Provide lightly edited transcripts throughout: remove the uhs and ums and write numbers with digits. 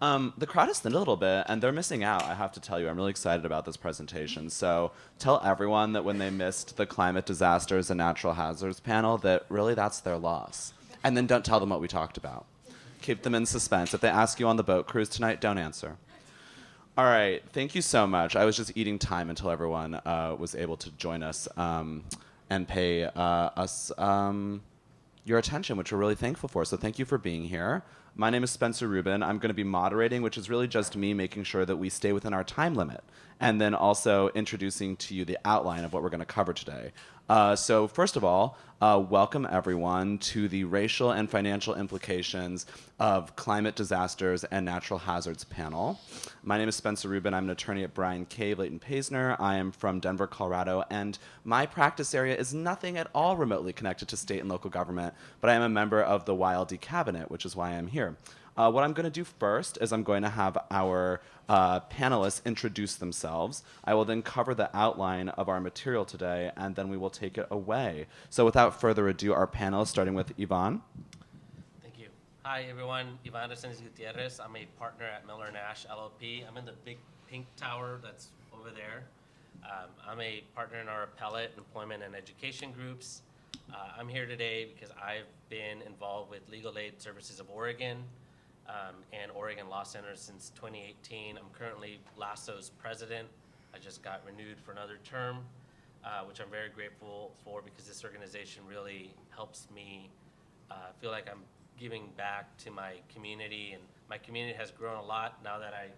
The crowd has thinned a little bit, and they're missing out, I have to tell you. I'm really excited about this presentation. So tell everyone that when they missed the climate disasters and natural hazards panel, that really that's their loss. And then don't tell them what we talked about. Keep them in suspense. If they ask you on the boat cruise tonight, don't answer. All right, thank you so much. I was just eating time until everyone was able to join us and pay us your attention, which we're really thankful for. So thank you for being here. My name is Spencer Rubin. I'm going to be moderating, which is really just me making sure that we stay within our time limit, and then also introducing to you the outline of what we're going to cover today. So first of all, welcome everyone to the racial and financial implications of climate disasters and natural hazards panel. My name is Spencer Rubin. I'm an attorney at Bryan Cave, Leighton Paisner. I am from Denver, Colorado, and my practice area is nothing at all remotely connected to state and local government, but I am a member of the YLD cabinet, which is why I'm here. What I'm going to do first is I'm going to have our panelists introduce themselves. I will then cover the outline of our material today, and then we will take it away. So without further ado, our panelists, starting with Yvonne. Thank you. Hi, everyone. Yvonne Arsenis Gutierrez. I'm a partner at Miller Nash LLP. I'm in the big pink tower that's over there. I'm a partner in our appellate, employment, and education groups. I'm here today because I've been involved with Legal Aid Services of Oregon and Oregon Law Center since 2018. I'm currently LASSO's president. I just got renewed for another term, which I'm very grateful for because this organization really helps me feel like I'm giving back to my community, and my community has grown a lot now that I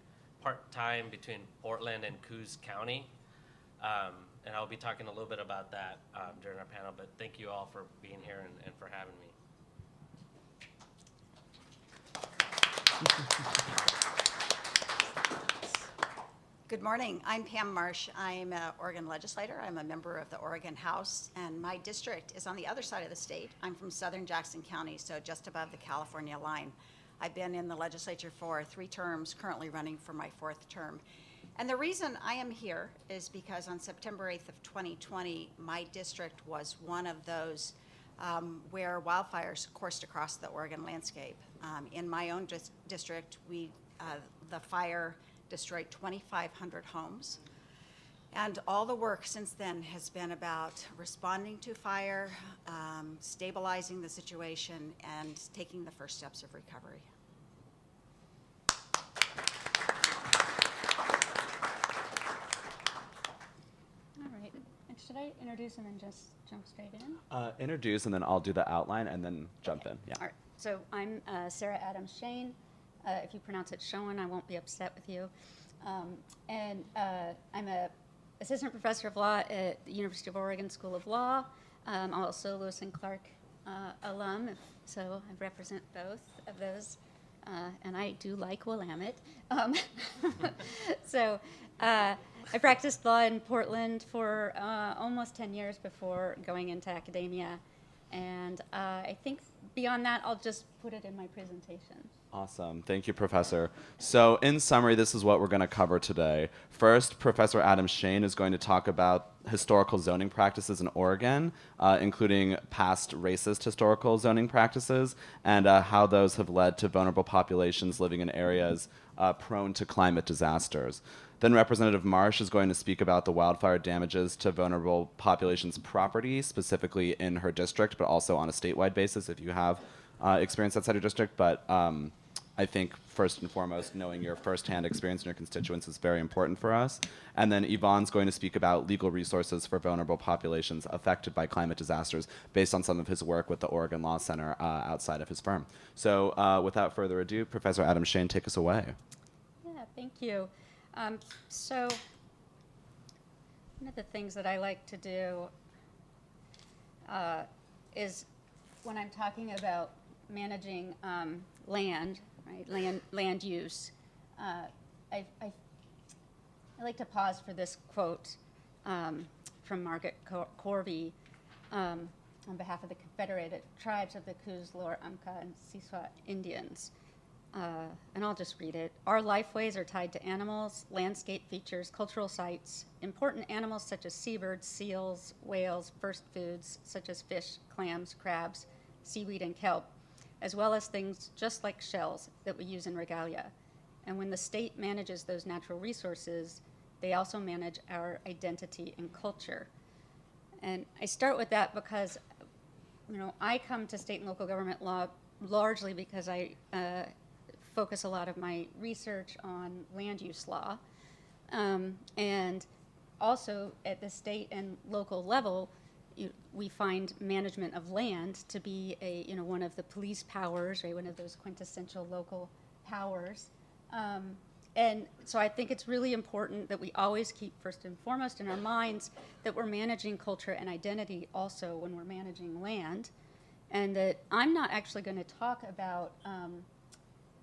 part-time between Portland and Coos County. And I'll be talking a little bit about that during our panel, but thank you all for being here and for having me. Good morning. I'm Pam Marsh. I'm an Oregon legislator. I'm a member of the Oregon House, and my district is on the other side of the state. I'm from southern Jackson County, so just above the California line. I've been in the legislature for 3 terms, currently running for my 4th term. And the reason I am here is because on September 8th of 2020, my district was one of those where wildfires coursed across the Oregon landscape. In my own district, the fire destroyed 2,500 homes. And all the work since then has been about responding to fire, stabilizing the situation, and taking the first steps of recovery. Should I introduce and then just jump straight in? Introduce, and then I'll do the outline, and then jump in. Yeah. All right. So I'm Sarah Adams Shane. If you pronounce it Schoen, I won't be upset with you. I'm an assistant professor of law at the University of Oregon School of Law. I'm also Lewis and Clark alum, so I represent both of those. And I do like Willamette. I practiced law in Portland for almost 10 years before going into academia. And I think beyond that, I'll just put it in my presentation. Awesome. Thank you, Professor. So in summary, this is what we're going to cover today. First, Professor Adam Shane is going to talk about historical zoning practices in Oregon, including past racist historical zoning practices, and how those have led to vulnerable populations living in areas prone to climate disasters. Then Representative Marsh is going to speak about the wildfire damages to vulnerable populations' property, specifically in her district, but also on a statewide basis if you have experience outside your district. But I think first and foremost, knowing your firsthand experience in your constituents is very important for us. And then Yvonne's going to speak about legal resources for vulnerable populations affected by climate disasters based on some of his work with the Oregon Law Center outside of his firm. So without further ado, Professor Adam Shane, take us away. Yeah, thank you. So one of the things that I like to do is when I'm talking about managing land, right, land use, I like to pause for this quote from Margaret Corby on behalf of the Confederated Tribes of the Coos, Lower Umpqua, and Siksika Indians. And I'll just read it. Our lifeways are tied to animals, landscape features, cultural sites, important animals such as seabirds, seals, whales, first foods such as fish, clams, crabs, seaweed, and kelp, as well as things just like shells that we use in regalia. And when the state manages those natural resources, they also manage our identity and culture. And I start with that because, I come to state and local government law largely because I focus a lot of my research on land use law. And also at the state and local level, we find management of land to be one of the police powers, right? One of those quintessential local powers. And so I think it's really important that we always keep first and foremost in our minds that we're managing culture and identity also when we're managing land. And that I'm not actually going to talk about, I'm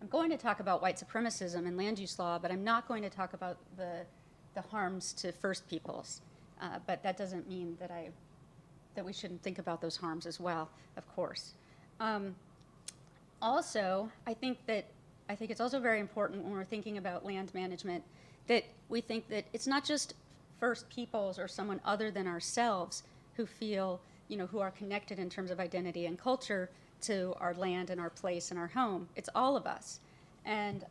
going to talk about white supremacism and land use law, but I'm not going to talk about the harms to First Peoples. But that doesn't mean that we shouldn't think about those harms as well, of course. Also, I think it's also very important when we're thinking about land management that we think that it's not just First Peoples or someone other than ourselves who feel, who are connected in terms of identity and culture to our land and our place and our home. It's all of us. And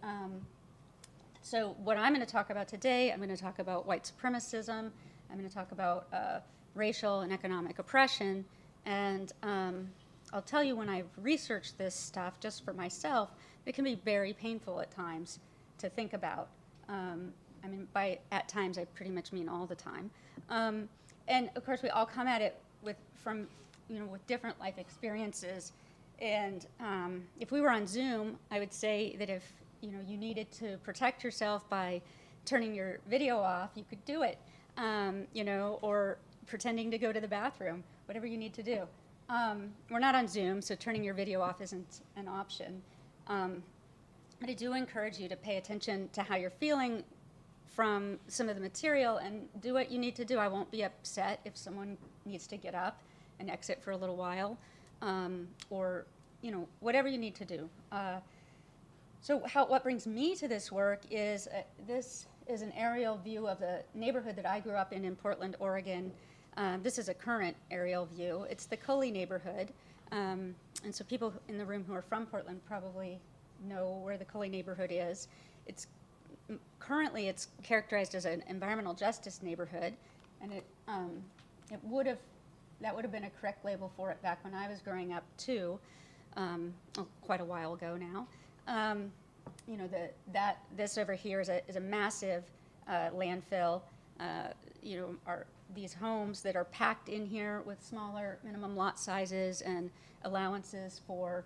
so what I'm going to talk about today, I'm going to talk about white supremacism. I'm going to talk about racial and economic oppression. And I'll tell you, when I've researched this stuff just for myself, it can be very painful at times to think about. By at times, I pretty much mean all the time. And of course, we all come at it with different life experiences. And if we were on Zoom, I would say that if you needed to protect yourself by turning your video off, you could do it, or pretending to go to the bathroom, whatever you need to do. We're not on Zoom, so turning your video off isn't an option. But I do encourage you to pay attention to how you're feeling from some of the material and do what you need to do. I won't be upset if someone needs to get up and exit for a little while, or whatever you need to do. So what brings me to this work is this is an aerial view of the neighborhood that I grew up in Portland, Oregon. This is a current aerial view. It's the Coley neighborhood. And so people in the room who are from Portland probably know where the Coley neighborhood is. Currently it's characterized as an environmental justice neighborhood, and that would have been a correct label for it back when I was growing up too, quite a while ago now. This over here is a massive landfill. These homes that are packed in here with smaller minimum lot sizes and allowances for,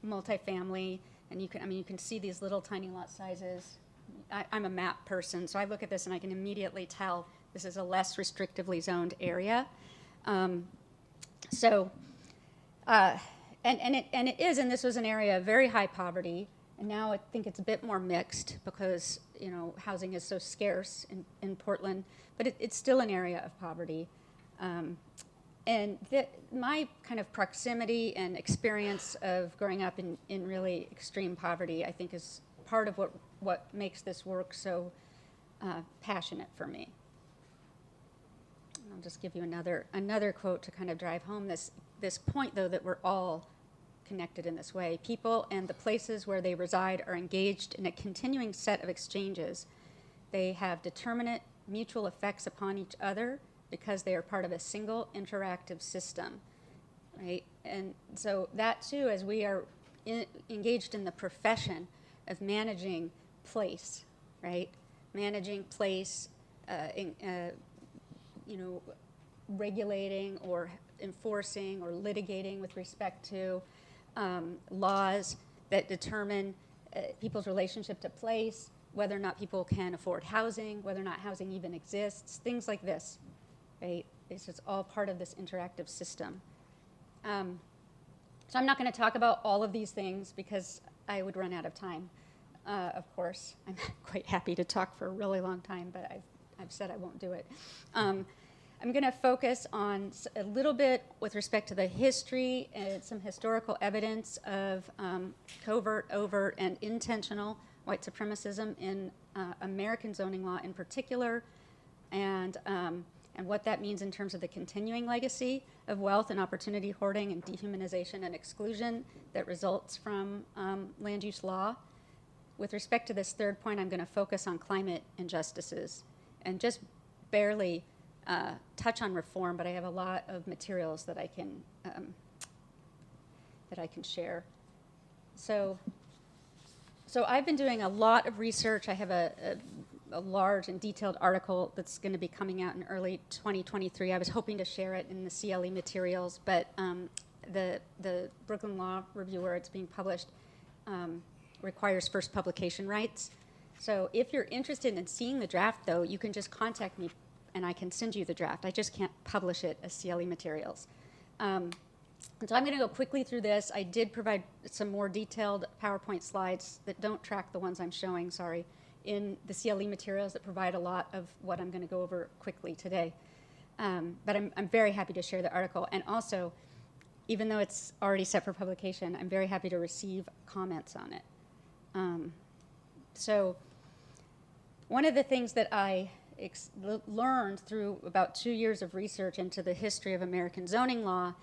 multifamily. And you can see these little tiny lot sizes. I'm a map person, so I look at this and I can immediately tell this is a less restrictively zoned area. And this was an area of very high poverty, and now I think it's a bit more mixed because housing is so scarce in Portland, but it's still an area of poverty. My kind of proximity and experience of growing up in really extreme poverty, I think, is part of what makes this work so passionate for me. I'll just give you another quote to kind of drive home this point, though, that we're all connected in this way. People and the places where they reside are engaged in a continuing set of exchanges. They have determinate mutual effects upon each other because they are part of a single interactive system, right? And so that too, as we are engaged in the profession of managing place, right? Managing place, regulating or enforcing or litigating with respect to laws that determine people's relationship to place, whether or not people can afford housing, whether or not housing even exists, things like this, right? It's just all part of this interactive system. So I'm not going to talk about all of these things because I would run out of time, of course. I'm quite happy to talk for a really long time, but I've said I won't do it. I'm going to focus on a little bit with respect to the history and some historical evidence of covert, overt, and intentional white supremacism in American zoning law in particular, and and what that means in terms of the continuing legacy of wealth and opportunity hoarding and dehumanization and exclusion that results from land use law. With respect to this third point, I'm going to focus on climate injustices and just barely touch on reform, but I have a lot of materials that I can share. So I've been doing a lot of research. I have a large and detailed article that's going to be coming out in early 2023. I was hoping to share it in the CLE materials, but the Brooklyn Law Review, where it's being published, requires first publication rights. So if you're interested in seeing the draft, though, you can just contact me and I can send you the draft. I just can't publish it as CLE materials. And so I'm going to go quickly through this. I did provide some more detailed PowerPoint slides that don't track the ones I'm showing, sorry, in the CLE materials that provide a lot of what I'm going to go over quickly today. But I'm very happy to share the article. And also, even though it's already set for publication, I'm very happy to receive comments on it. So one of the things that I learned through about 2 years of research into the history of American zoning law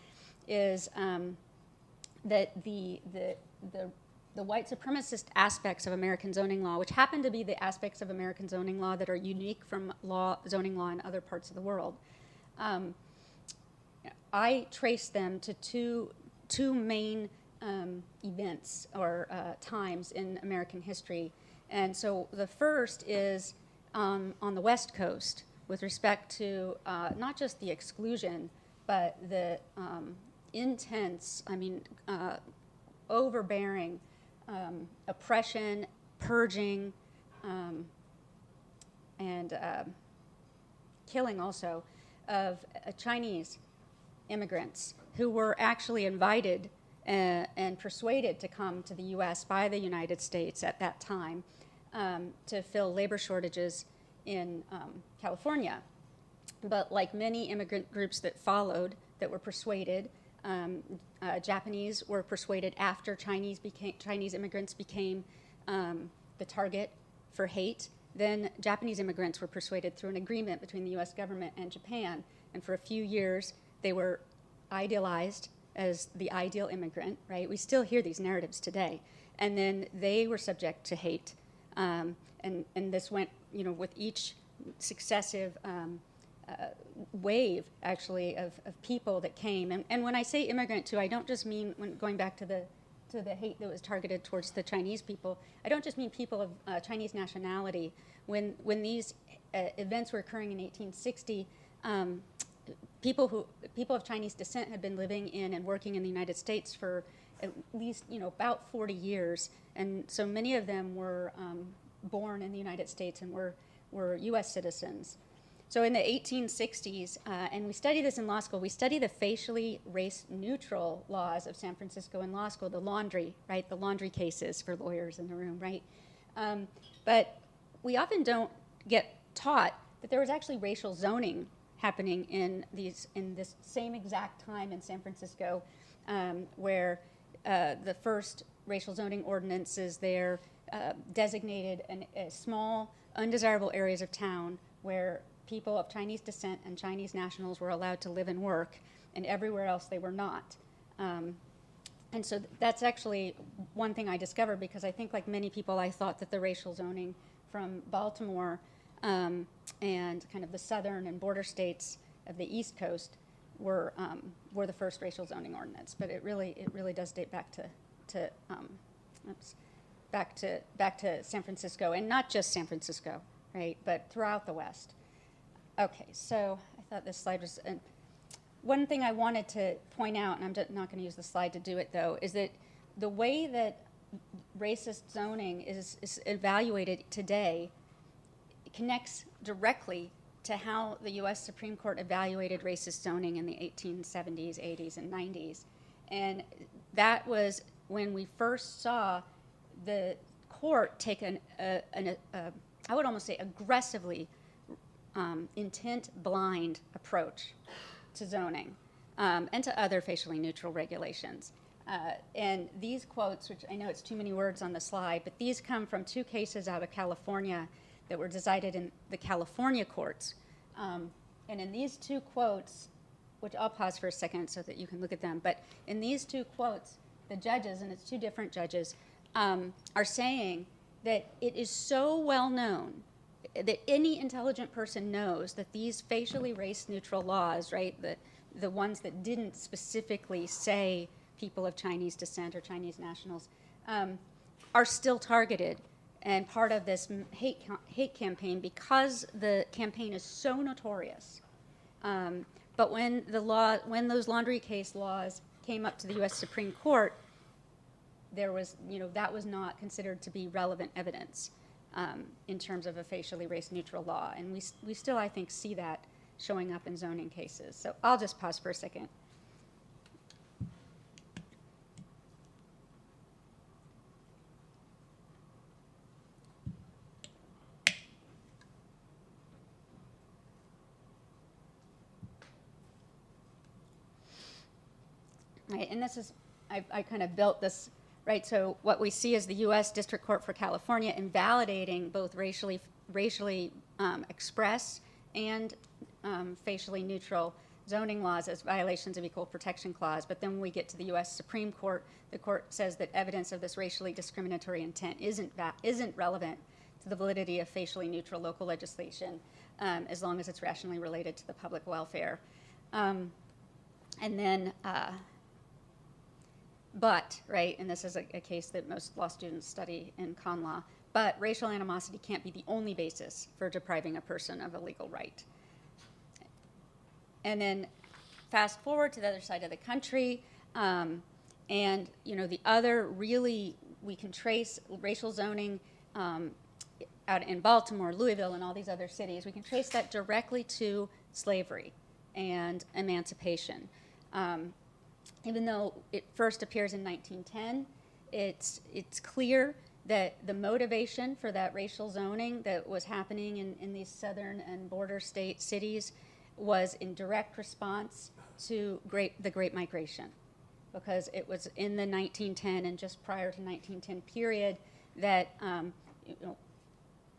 is that the white supremacist aspects of American zoning law, which happen to be the aspects of American zoning law that are unique from zoning law in other parts of the world, I trace them to two main events or times in American history. And so the first is on the West Coast with respect to not just the exclusion, but the intense, overbearing oppression, purging, and killing also of Chinese immigrants who were actually invited and persuaded to come to the U.S. by the United States at that time to fill labor shortages in California. But like many immigrant groups that followed, that were persuaded, Japanese were persuaded after Chinese immigrants became the target for hate. Then Japanese immigrants were persuaded through an agreement between the U.S. government and Japan. And for a few years, they were idealized as the ideal immigrant, right? We still hear these narratives today. And then they were subject to hate. And this went, with each successive wave, actually, of people that came. And when I say immigrant, too, I don't just mean, going back to the hate that was targeted towards the Chinese people, I don't just mean people of Chinese nationality. When these events were occurring in 1860, people of Chinese descent had been living in and working in the United States for at least, about 40 years. And so many of them were born in the United States and were U.S. citizens. So in the 1860s, and we study this in law school, we study the facially race-neutral laws of San Francisco in law school, the laundry, right? The laundry cases for lawyers in the room, right? But we often don't get taught that there was actually racial zoning happening in this same exact time in San Francisco, where the first racial zoning ordinances there designated small, undesirable areas of town where people of Chinese descent and Chinese nationals were allowed to live and work, and everywhere else they were not. And so that's actually one thing I discovered, because I think, like many people, I thought that the racial zoning from Baltimore and kind of the southern and border states of the East Coast were the first racial zoning ordinance. But it really does date back to San Francisco, and not just San Francisco, right? But throughout the West. Okay, so I thought this slide was one thing I wanted to point out, and I'm just not going to use the slide to do it, though, is that the way that racist zoning is evaluated today connects directly to how the U.S. Supreme Court evaluated racist zoning in the 1870s, 80s, and 90s. And that was when we first saw the court take I would almost say aggressively intent-blind approach to zoning and to other facially neutral regulations. And these quotes, which I know it's too many words on the slide, but these come from two cases out of California that were decided in the California courts. And in these two quotes, which I'll pause for a second so that you can look at them, but in these two quotes, the judges, and it's two different judges, are saying that it is so well known that any intelligent person knows that these facially race-neutral laws, right, the ones that didn't specifically say people of Chinese descent or Chinese nationals, are still targeted and part of this hate campaign because the campaign is so notorious. But when those laundry case laws came up to the U.S. Supreme Court, there was, that was not considered to be relevant evidence in terms of a facially race-neutral law. And we still, I think, see that showing up in zoning cases. So I'll just pause for a second. Right, and this is, I kind of built this, right, so what we see is the U.S. District Court for California invalidating both racially express and facially neutral zoning laws as violations of Equal Protection Clause. But then when we get to the U.S. Supreme Court, the court says that evidence of this racially discriminatory intent isn't relevant to the validity of facially neutral local legislation as long as it's rationally related to the public welfare. And then, but, right, and this is a case that most law students study in con law, but racial animosity can't be the only basis for depriving a person of a legal right. And then fast forward to the other side of the country, and the other really, we can trace racial zoning out in Baltimore, Louisville, and all these other cities. We can trace that directly to slavery and emancipation. Even though it first appears in 1910, it's clear that the motivation for that racial zoning that was happening in these southern and border state cities was in direct response to the Great Migration, because it was in the 1910 and just prior to 1910 period that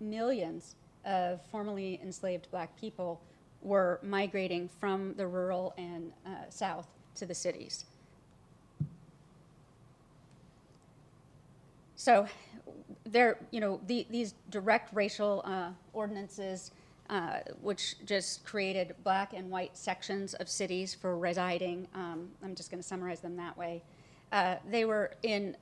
millions of formerly enslaved black people were migrating from the rural and south to the cities. So there, these direct racial ordinances, which just created black and white sections of cities for residing. I'm just going to summarize them that way. They were in,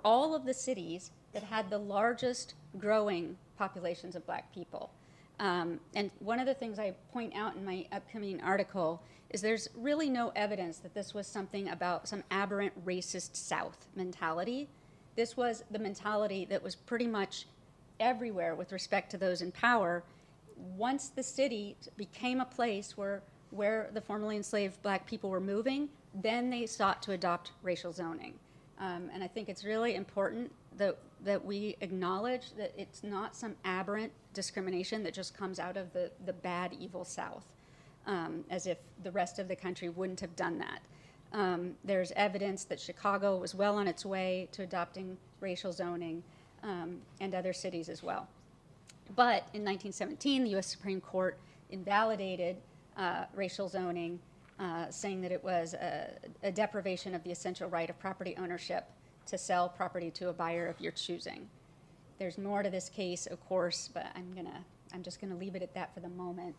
all of the cities that had the largest growing populations of black people. And one of the things I point out in my upcoming article is there's really no evidence that this was something about some aberrant racist South mentality. This was the mentality that was pretty much everywhere with respect to those in power. Once the city became a place where the formerly enslaved black people were moving, then they sought to adopt racial zoning. And I think it's really important that we acknowledge that it's not some aberrant discrimination that just comes out of the bad, evil South, as if the rest of the country wouldn't have done that. There's evidence that Chicago was well on its way to adopting racial zoning, and other cities as well. But in 1917, the U.S. Supreme Court invalidated racial zoning, saying that it was a deprivation of the essential right of property ownership to sell property to a buyer of your choosing. There's more to this case, of course, but I'm just gonna leave it at that for the moment.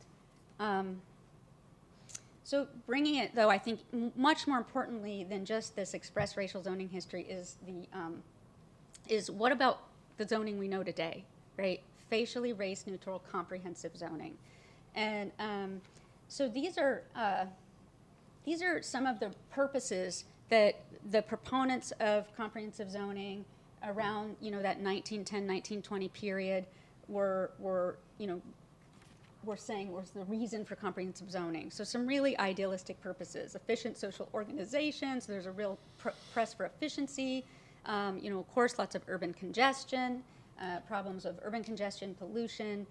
So bringing it, though, I think much more importantly than just this express racial zoning history is what about the zoning we know today, right? Facially race-neutral comprehensive zoning. And so these are some of the purposes that the proponents of comprehensive zoning around, that 1910, 1920 period were saying was the reason for comprehensive zoning. So some really idealistic purposes: efficient social organizations. There's a real press for efficiency. Of course, lots of urban congestion, problems of urban congestion, pollution,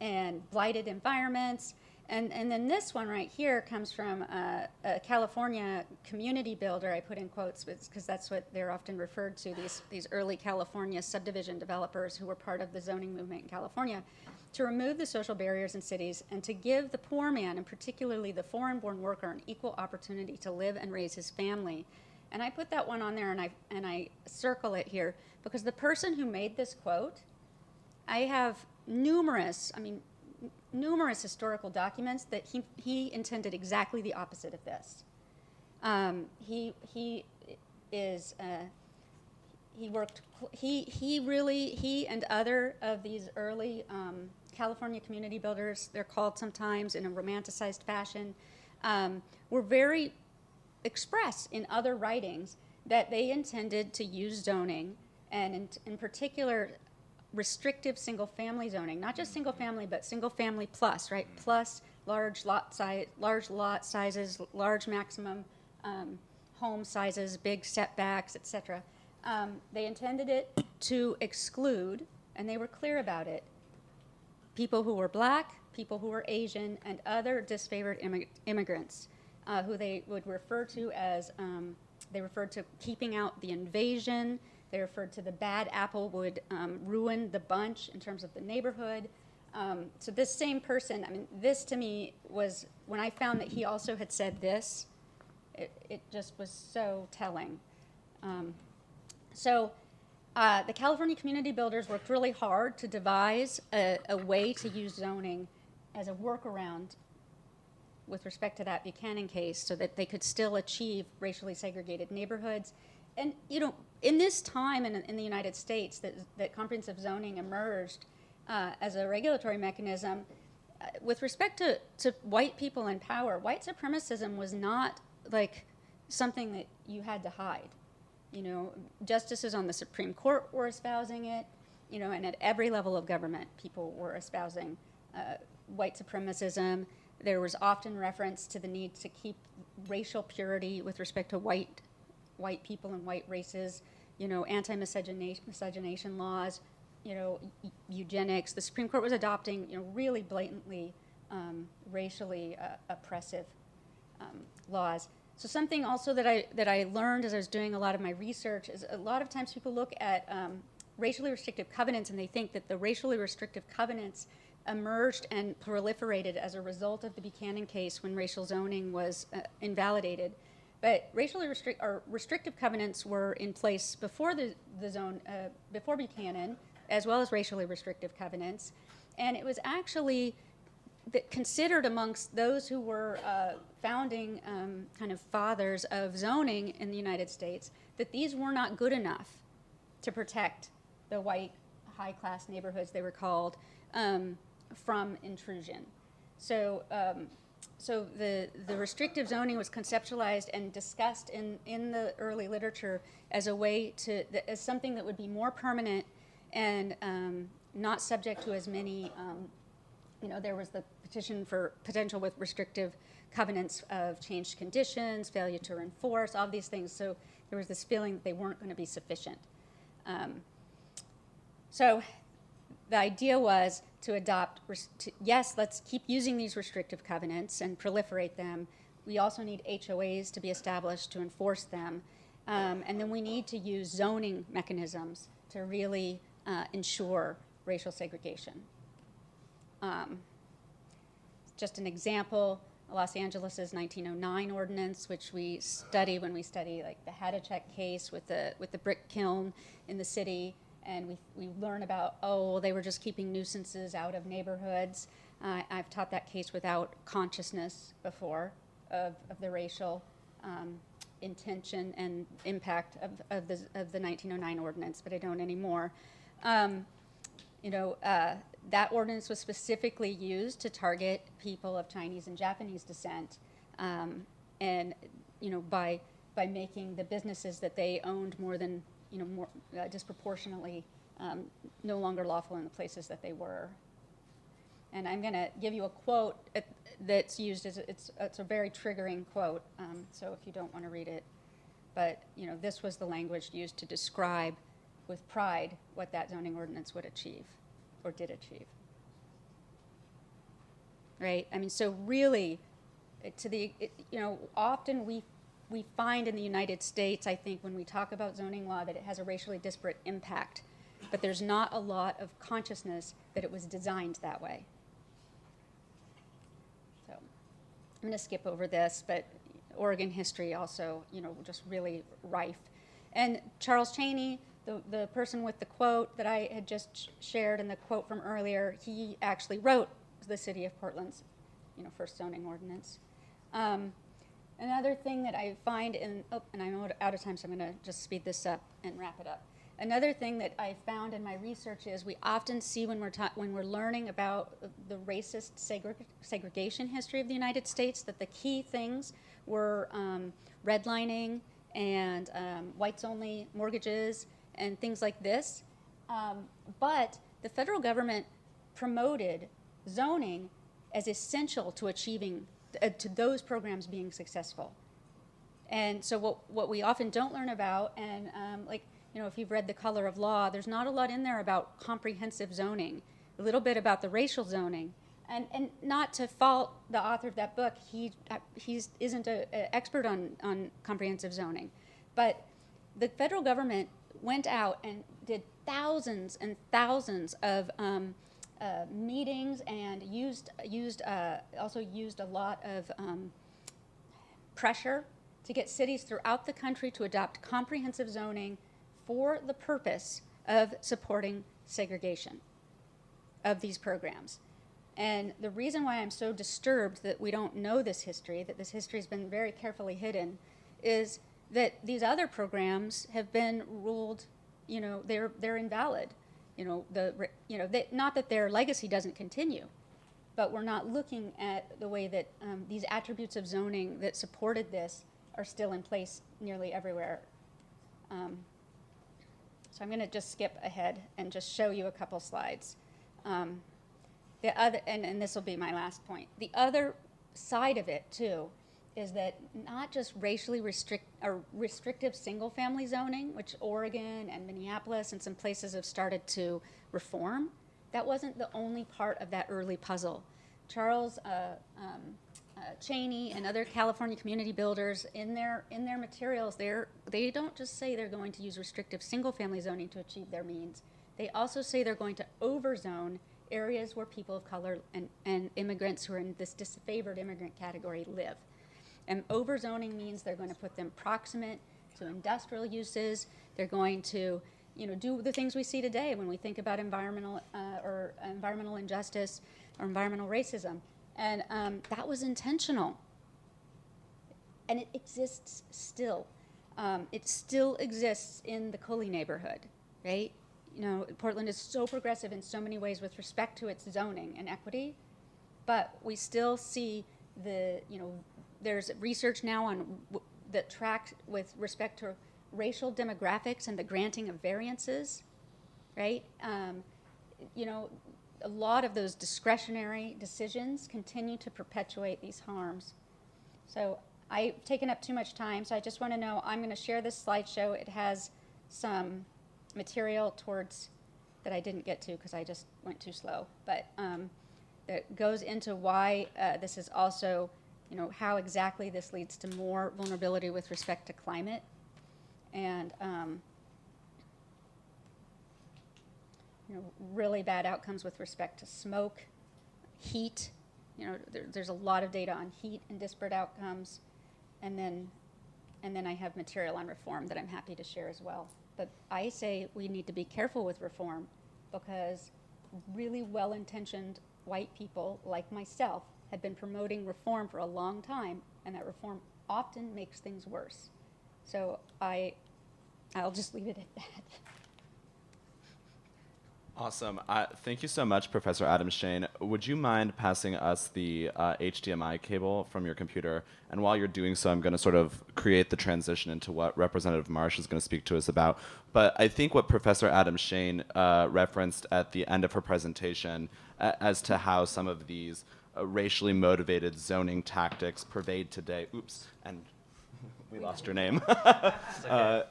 and blighted environments. And then this one right here comes from a California community builder, I put in quotes because that's what they're often referred to, these early California subdivision developers who were part of the zoning movement in California. to remove the social barriers in cities and to give the poor man, and particularly the foreign-born worker, an equal opportunity to live and raise his family. And I put that one on there, and I circle it here because the person who made this quote, I have numerous historical documents that he intended exactly the opposite of this. He and other of these early California community builders, they're called sometimes in a romanticized fashion, were very express in other writings that they intended to use zoning, and in particular restrictive single-family zoning, not just single-family, but single-family plus, right? Plus large lot sizes, large maximum home sizes, big setbacks, etc. They intended it to exclude, and they were clear about it, people who were black, people who were Asian, and other disfavored immigrants, who they would refer to as, they referred to keeping out the invasion. They referred to the bad apple would ruin the bunch in terms of the neighborhood. So this same person, I mean, this to me was, when I found that he also had said this, it just was so telling. So the California community builders worked really hard to devise a way to use zoning as a workaround with respect to that Buchanan case so that they could still achieve racially segregated neighborhoods. And, you know, in this time in the United States that comprehensive zoning emerged as a regulatory mechanism, with respect to white people in power, white supremacism was not like something that you had to hide. You know, justices on the Supreme Court were espousing it, you know, and at every level of government, people were espousing white supremacism. There was often reference to the need to keep racial purity with respect to white people and white races, you know, anti-miscegenation laws, you know, eugenics. The Supreme Court was adopting, you know, really blatantly racially oppressive laws. So something also that I learned as I was doing a lot of my research is a lot of times people look at racially restrictive covenants and they think that the racially restrictive covenants emerged and proliferated as a result of the Buchanan case when racial zoning was invalidated. But racially restrictive covenants were in place before before Buchanan, as well as racially restrictive covenants, and it was actually considered amongst those who were founding kind of fathers of zoning in the United States that these were not good enough to protect the white high-class neighborhoods, they were called, from intrusion. So the restrictive zoning was conceptualized and discussed in the early literature as a way as something that would be more permanent and not subject to as many, you know, there was the petition for potential with restrictive covenants of changed conditions, failure to enforce, all these things. So there was this feeling that they weren't going to be sufficient. So the idea was to adopt, yes, let's keep using these restrictive covenants and proliferate them. We also need HOAs to be established to enforce them. And then we need to use zoning mechanisms to really ensure racial segregation. Just an example, Los Angeles' 1909 ordinance, which we study when we study like the Hadachek case with the brick kiln in the city, and we learn about, oh, well, they were just keeping nuisances out of neighborhoods. I've taught that case without consciousness before of the racial intention and impact of the 1909 ordinance, but I don't anymore. You know, that ordinance was specifically used to target people of Chinese and Japanese descent, and you know, by making the businesses that they owned more than, you know, more disproportionately no longer lawful in the places that they were. And I'm going to give you a quote that's used as it's a very triggering quote. So if you don't want to read it, but you know, this was the language used to describe with pride what that zoning ordinance would achieve or did achieve. Right? I mean, so really, you know, often we find in the United States, I think, when we talk about zoning law, that it has a racially disparate impact. but there's not a lot of consciousness that it was designed that way. So I'm going to skip over this, but Oregon history also, just really rife. And Charles Chaney, the person with the quote that I had just shared and the quote from earlier, he actually wrote the city of Portland's, first zoning ordinance. Another thing that I find and I'm out of time, so I'm going to just speed this up and wrap it up. Another thing that I found in my research is we often see when we're learning about the racist segregation history of the United States that the key things were redlining and whites-only mortgages and things like this. But the federal government promoted zoning as essential to achieving to those programs being successful. And so what we often don't learn about, and if you've read The Color of Law, there's not a lot in there about comprehensive zoning, a little bit about the racial zoning. And not to fault the author of that book, he isn't an expert on comprehensive zoning. But the federal government went out and did thousands and thousands of meetings and also used a lot of pressure to get cities throughout the country to adopt comprehensive zoning for the purpose of supporting segregation of these programs. And the reason why I'm so disturbed that we don't know this history, that this history has been very carefully hidden, is that these other programs have been ruled, they're invalid. Not that their legacy doesn't continue, but we're not looking at the way that these attributes of zoning that supported this are still in place nearly everywhere. So I'm going to just skip ahead and just show you a couple slides. The other, and this will be my last point. The other side of it too is that not just racially restrictive single-family zoning, which Oregon and Minneapolis and some places have started to reform. That wasn't the only part of that early puzzle. Charles Chaney and other California community builders in their materials, they don't just say they're going to use restrictive single-family zoning to achieve their means. They also say they're going to overzone areas where people of color and immigrants who are in this disfavored immigrant category live. And overzoning means they're going to put them proximate to industrial uses. They're going to, do the things we see today when we think about environmental injustice or environmental racism. And that was intentional. And it exists still. It still exists in the Coley neighborhood, right? Portland is so progressive in so many ways with respect to its zoning and equity, but we still see there's research now that tracks with respect to racial demographics and the granting of variances, right? A lot of those discretionary decisions continue to perpetuate these harms. So I've taken up too much time, so I just want to know, I'm going to share this slideshow. It has some material that I didn't get to because I just went too slow, but that goes into why this is also, how exactly this leads to more vulnerability with respect to climate, and really bad outcomes with respect to smoke, heat. There's a lot of data on heat and disparate outcomes, and then I have material on reform that I'm happy to share as well. But I say we need to be careful with reform because really well-intentioned white people like myself had been promoting reform for a long time, and that reform often makes things worse. So I'll just leave it at that. Awesome. Thank you so much, Professor Adams-Shane. Would you mind passing us the HDMI cable from your computer? And while you're doing so, I'm going to sort of create the transition into what Representative Marsh is going to speak to us about. But I think what Professor Adams-Shane referenced at the end of her presentation as to how some of these racially motivated zoning tactics pervade today, and we lost your name,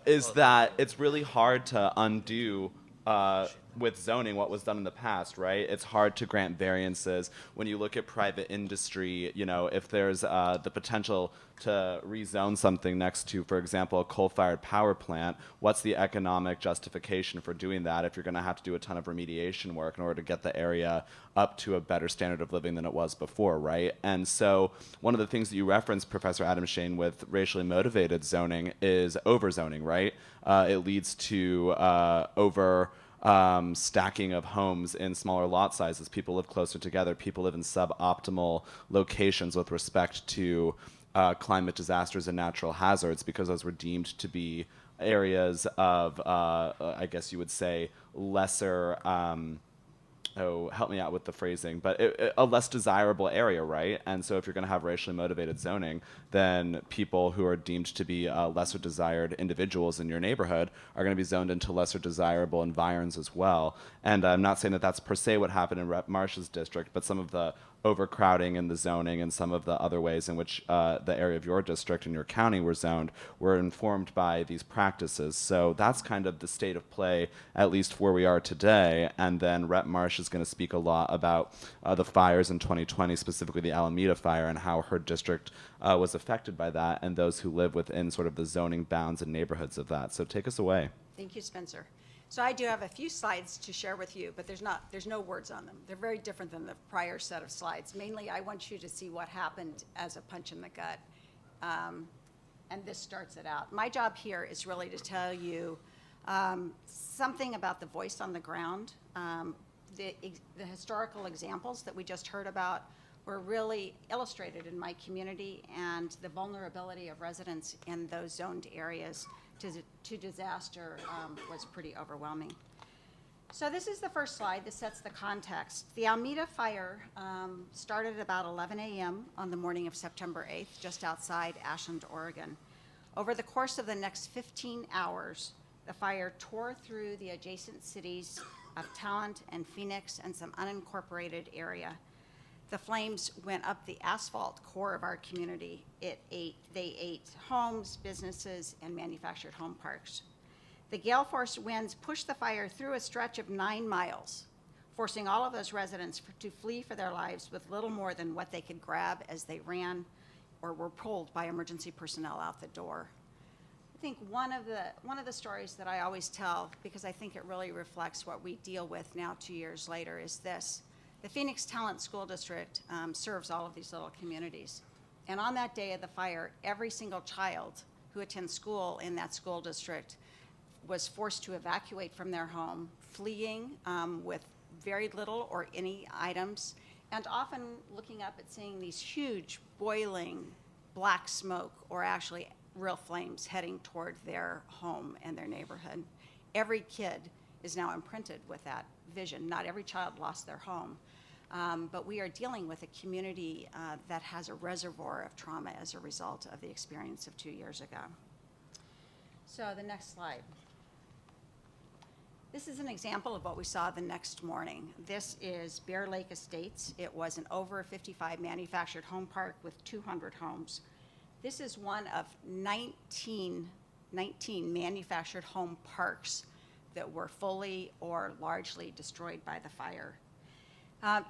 is that it's really hard to undo with zoning what was done in the past, right? It's hard to grant variances. When you look at private industry, you know, if there's the potential to rezone something next to, for example, a coal-fired power plant, what's the economic justification for doing that if you're going to have to do a ton of remediation work in order to get the area up to a better standard of living than it was before, right? And so one of the things that you referenced, Professor Adam Shane, with racially motivated zoning is overzoning, right? It leads to stacking of homes in smaller lot sizes. People live closer together. People live in suboptimal locations with respect to climate disasters and natural hazards because those were deemed to be areas of, I guess you would say, lesser help me out with the phrasing, but a less desirable area, right? And so if you're going to have racially motivated zoning, then people who are deemed to be lesser desired individuals in your neighborhood are going to be zoned into lesser desirable environs as well. And I'm not saying that that's per se what happened in Rep. Marsh's district, but some of the overcrowding in the zoning and some of the other ways in which the area of your district and your county were zoned were informed by these practices. So that's kind of the state of play, at least where we are today. And then Rep. Marsh is going to speak a lot about the fires in 2020, specifically the Alameda fire, and how her district was affected by that and those who live within sort of the zoning bounds and neighborhoods of that. So take us away. Thank you, Spencer. So I do have a few slides to share with you, but there's no words on them. They're very different than the prior set of slides. Mainly, I want you to see what happened as a punch in the gut, and this starts it out. My job here is really to tell you something about the voice on the ground. The historical examples that we just heard about were really illustrated in my community, and the vulnerability of residents in those zoned areas to disaster was pretty overwhelming. So this is the first slide. This sets the context. The Alameda fire started about 11 a.m. on the morning of September 8th, just outside Ashland, Oregon. Over the course of the next 15 hours, the fire tore through the adjacent cities of Talent and Phoenix and some unincorporated area. The flames went up the asphalt core of our community. They ate homes, businesses, and manufactured home parks. The gale force winds pushed the fire through a stretch of 9 miles, forcing all of those residents to flee for their lives with little more than what they could grab as they ran or were pulled by emergency personnel out the door. I think one of the stories that I always tell, because I think it really reflects what we deal with now 2 years later, is this. The Phoenix Talent School District serves all of these little communities. And on that day of the fire, every single child who attends school in that school district was forced to evacuate from their home, fleeing with very little or any items, and often looking up at seeing these huge boiling black smoke or actually real flames heading toward their home and their neighborhood. Every kid is now imprinted with that vision. Not every child lost their home. But we are dealing with a community that has a reservoir of trauma as a result of the experience of 2 years ago. So the next slide. This is an example of what we saw the next morning. This is Bear Lake Estates. It was an over 55 manufactured home park with 200 homes. This is one of 19 manufactured home parks that were fully or largely destroyed by the fire.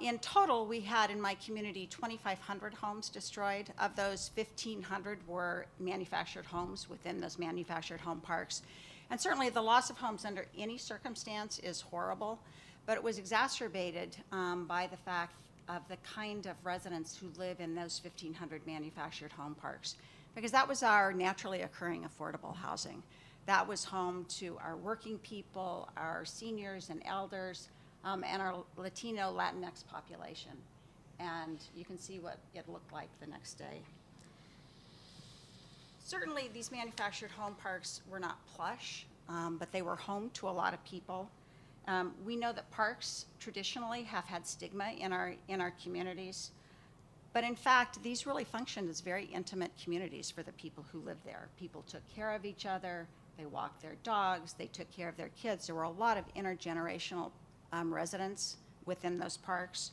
In total, we had in my community 2,500 homes destroyed. Of those, 1,500 were manufactured homes within those manufactured home parks. And certainly the loss of homes under any circumstance is horrible, but it was exacerbated by the fact of the kind of residents who live in those 1,500 manufactured home parks, because that was our naturally occurring affordable housing. That was home to our working people, our seniors and elders, and our Latino Latinx population. And you can see what it looked like the next day. Certainly these manufactured home parks were not plush, but they were home to a lot of people. We know that parks traditionally have had stigma in our communities, but in fact, these really functioned as very intimate communities for the people who lived there. People took care of each other, they walked their dogs, they took care of their kids. There were a lot of intergenerational residents within those parks.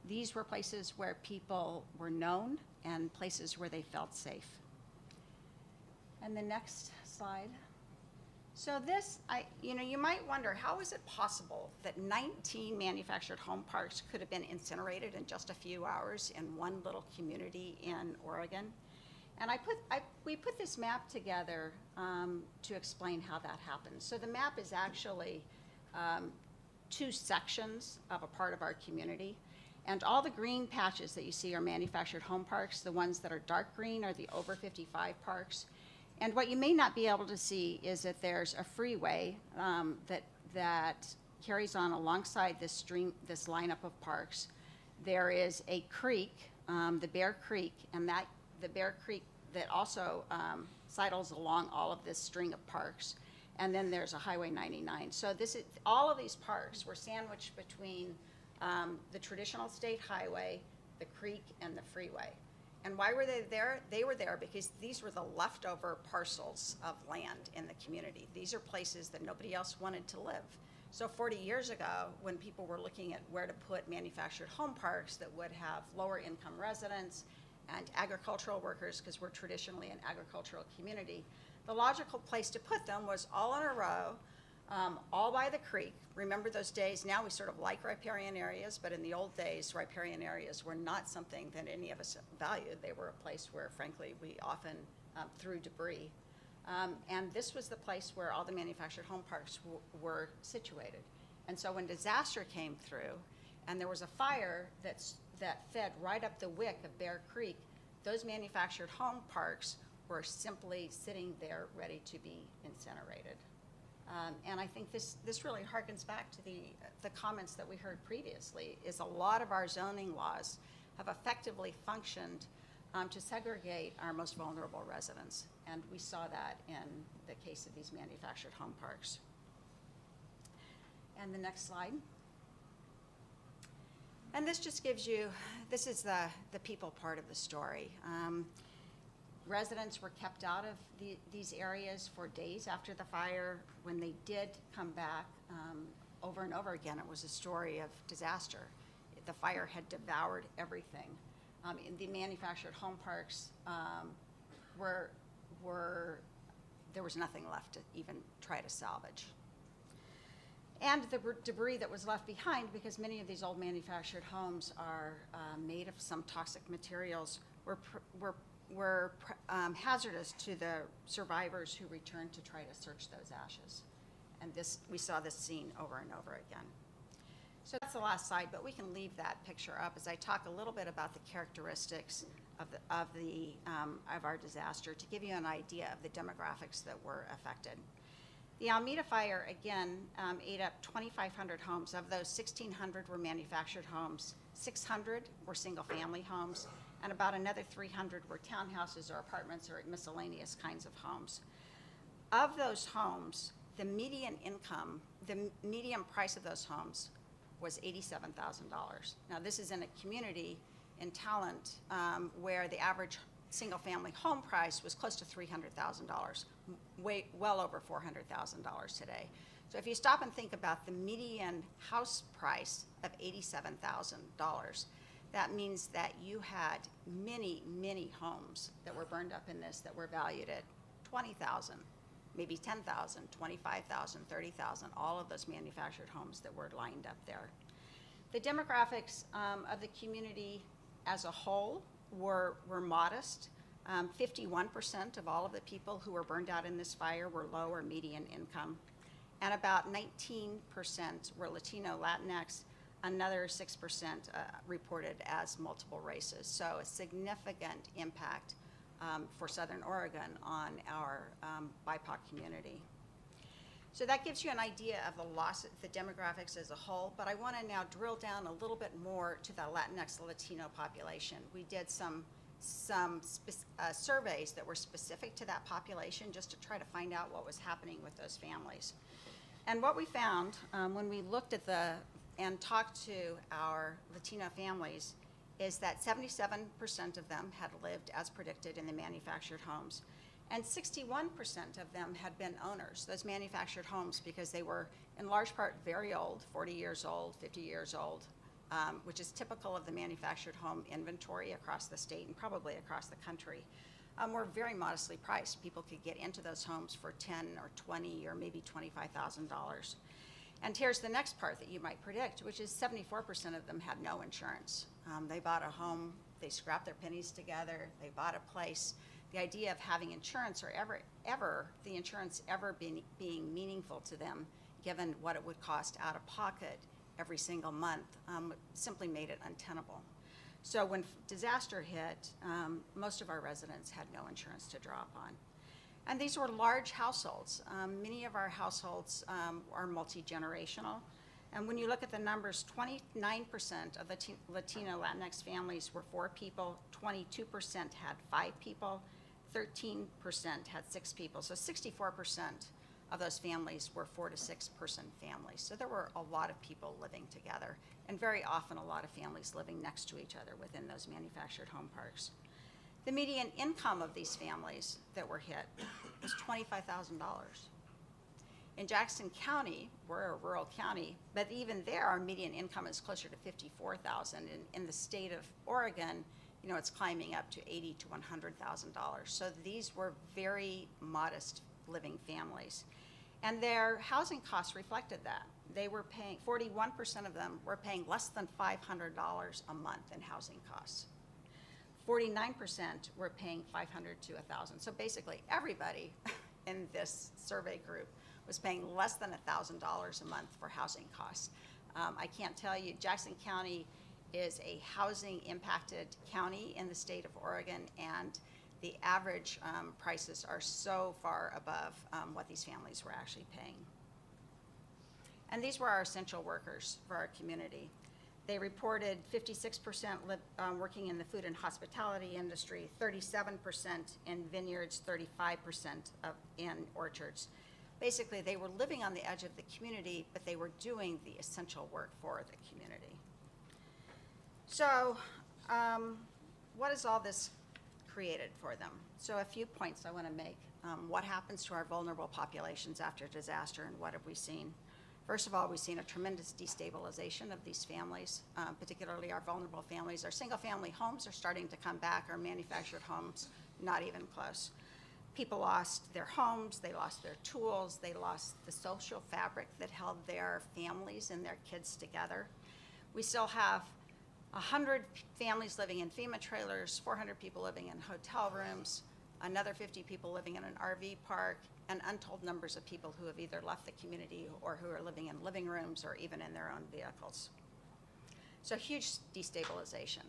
These were places where people were known and places where they felt safe. And the next slide So this, you might wonder, how is it possible that 19 manufactured home parks could have been incinerated in just a few hours in one little community in Oregon? And we put this map together to explain how that happened. So the map is actually two sections of a part of our community. And all the green patches that you see are manufactured home parks. The ones that are dark green are the over 55 parks. And what you may not be able to see is that there's a freeway that carries on alongside this lineup of parks. There is a creek, the Bear Creek, and the Bear Creek that also sidles along all of this string of parks. And then there's a Highway 99. So all of these parks were sandwiched between the traditional state highway, the creek, and the freeway. And why were they there? They were there because these were the leftover parcels of land in the community. These are places that nobody else wanted to live. So 40 years ago, when people were looking at where to put manufactured home parks that would have lower income residents and agricultural workers, because we're traditionally an agricultural community, the logical place to put them was all in a row, all by the creek. Remember those days? Now we sort of like riparian areas, but in the old days, riparian areas were not something that any of us valued. They were a place where, frankly, we often threw debris. And this was the place where all the manufactured home parks were situated. And so when disaster came through, and there was a fire that fed right up the wick of Bear Creek, those manufactured home parks were simply sitting there ready to be incinerated. And I think this really harkens back to the comments that we heard previously, is a lot of our zoning laws have effectively functioned to segregate our most vulnerable residents. And we saw that in the case of these manufactured home parks. And the next slide. And this just gives you, this is the people part of the story. Residents were kept out of these areas for days after the fire. When they did come back, over and over again, it was a story of disaster. The fire had devoured everything. In the manufactured home parks, there was nothing left to even try to salvage. And the debris that was left behind, because many of these old manufactured homes are made of some toxic materials, were hazardous to the survivors who returned to try to search those ashes. And we saw this scene over and over again. So that's the last slide, but we can leave that picture up as I talk a little bit about the characteristics of our disaster to give you an idea of the demographics that were affected. The Alameda fire, again, ate up 2,500 homes. Of those, 1,600 were manufactured homes, 600 were single-family homes, and about another 300 were townhouses or apartments or miscellaneous kinds of homes. Of those homes, the median price of those homes was $87,000. Now, this is in a community in Talent where the average single-family home price was close to $300,000, well over $400,000 today. So if you stop and think about the median house price of $87,000, that means that you had many, many homes that were burned up in this that were valued at $20,000, maybe $10,000, $25,000, $30,000, all of those manufactured homes that were lined up there. The demographics of the community as a whole were modest. 51% of all of the people who were burned out in this fire were low or median income, and about 19% were Latino, Latinx. Another 6% reported as multiple races. So a significant impact for Southern Oregon on our BIPOC community. So that gives you an idea of the demographics as a whole, but I want to now drill down a little bit more to the Latinx Latino population. We did some surveys that were specific to that population just to try to find out what was happening with those families. And what we found when we looked at and talked to our Latino families is that 77% of them had lived as predicted in the manufactured homes. And 61% of them had been owners, those manufactured homes, because they were in large part very old, 40 years old, 50 years old, which is typical of the manufactured home inventory across the state and probably across the country. were very modestly priced. People could get into those homes for $10,000 or $20,000 or maybe $25,000. And here's the next part that you might predict, which is 74% of them had no insurance. They bought a home, they scrapped their pennies together, they bought a place. The idea of having insurance or the insurance ever being meaningful to them, given what it would cost out of pocket every single month, simply made it untenable. So when disaster hit, most of our residents had no insurance to draw upon. And these were large households. Many of our households are multi-generational. And when you look at the numbers, 29% of the Latino Latinx families were 4 people, 22% had 5 people, 13% had 6 people. So 64% of those families were 4 to 6 person families. So there were a lot of people living together, and very often a lot of families living next to each other within those manufactured home parks. The median income of these families that were hit was $25,000. In Jackson County, we're a rural county, but even there, our median income is closer to $54,000. In the state of Oregon, you know, it's climbing up to $80,000 to $100,000. So these were very modest living families. And their housing costs reflected that. They were paying, 41% of them were paying less than $500 a month in housing costs. 49% were paying $500 to $1,000. So basically everybody in this survey group was paying less than $1,000 a month for housing costs. I can't tell you, Jackson County is a housing impacted county in the state of Oregon, and the average prices are so far above what these families were actually paying. And these were our essential workers for our community. They reported 56% working in the food and hospitality industry, 37% in vineyards, 35% in orchards. Basically, they were living on the edge of the community, but they were doing the essential work for the community. So what has all this created for them? So a few points I want to make. What happens to our vulnerable populations after disaster, and what have we seen? First of all, we've seen a tremendous destabilization of these families, particularly our vulnerable families. Our single-family homes are starting to come back. Our manufactured homes, not even close. People lost their homes, they lost their tools, they lost the social fabric that held their families and their kids together. We still have 100 families living in FEMA trailers, 400 people living in hotel rooms, another 50 people living in an RV park, and untold numbers of people who have either left the community or who are living in living rooms or even in their own vehicles. So huge destabilization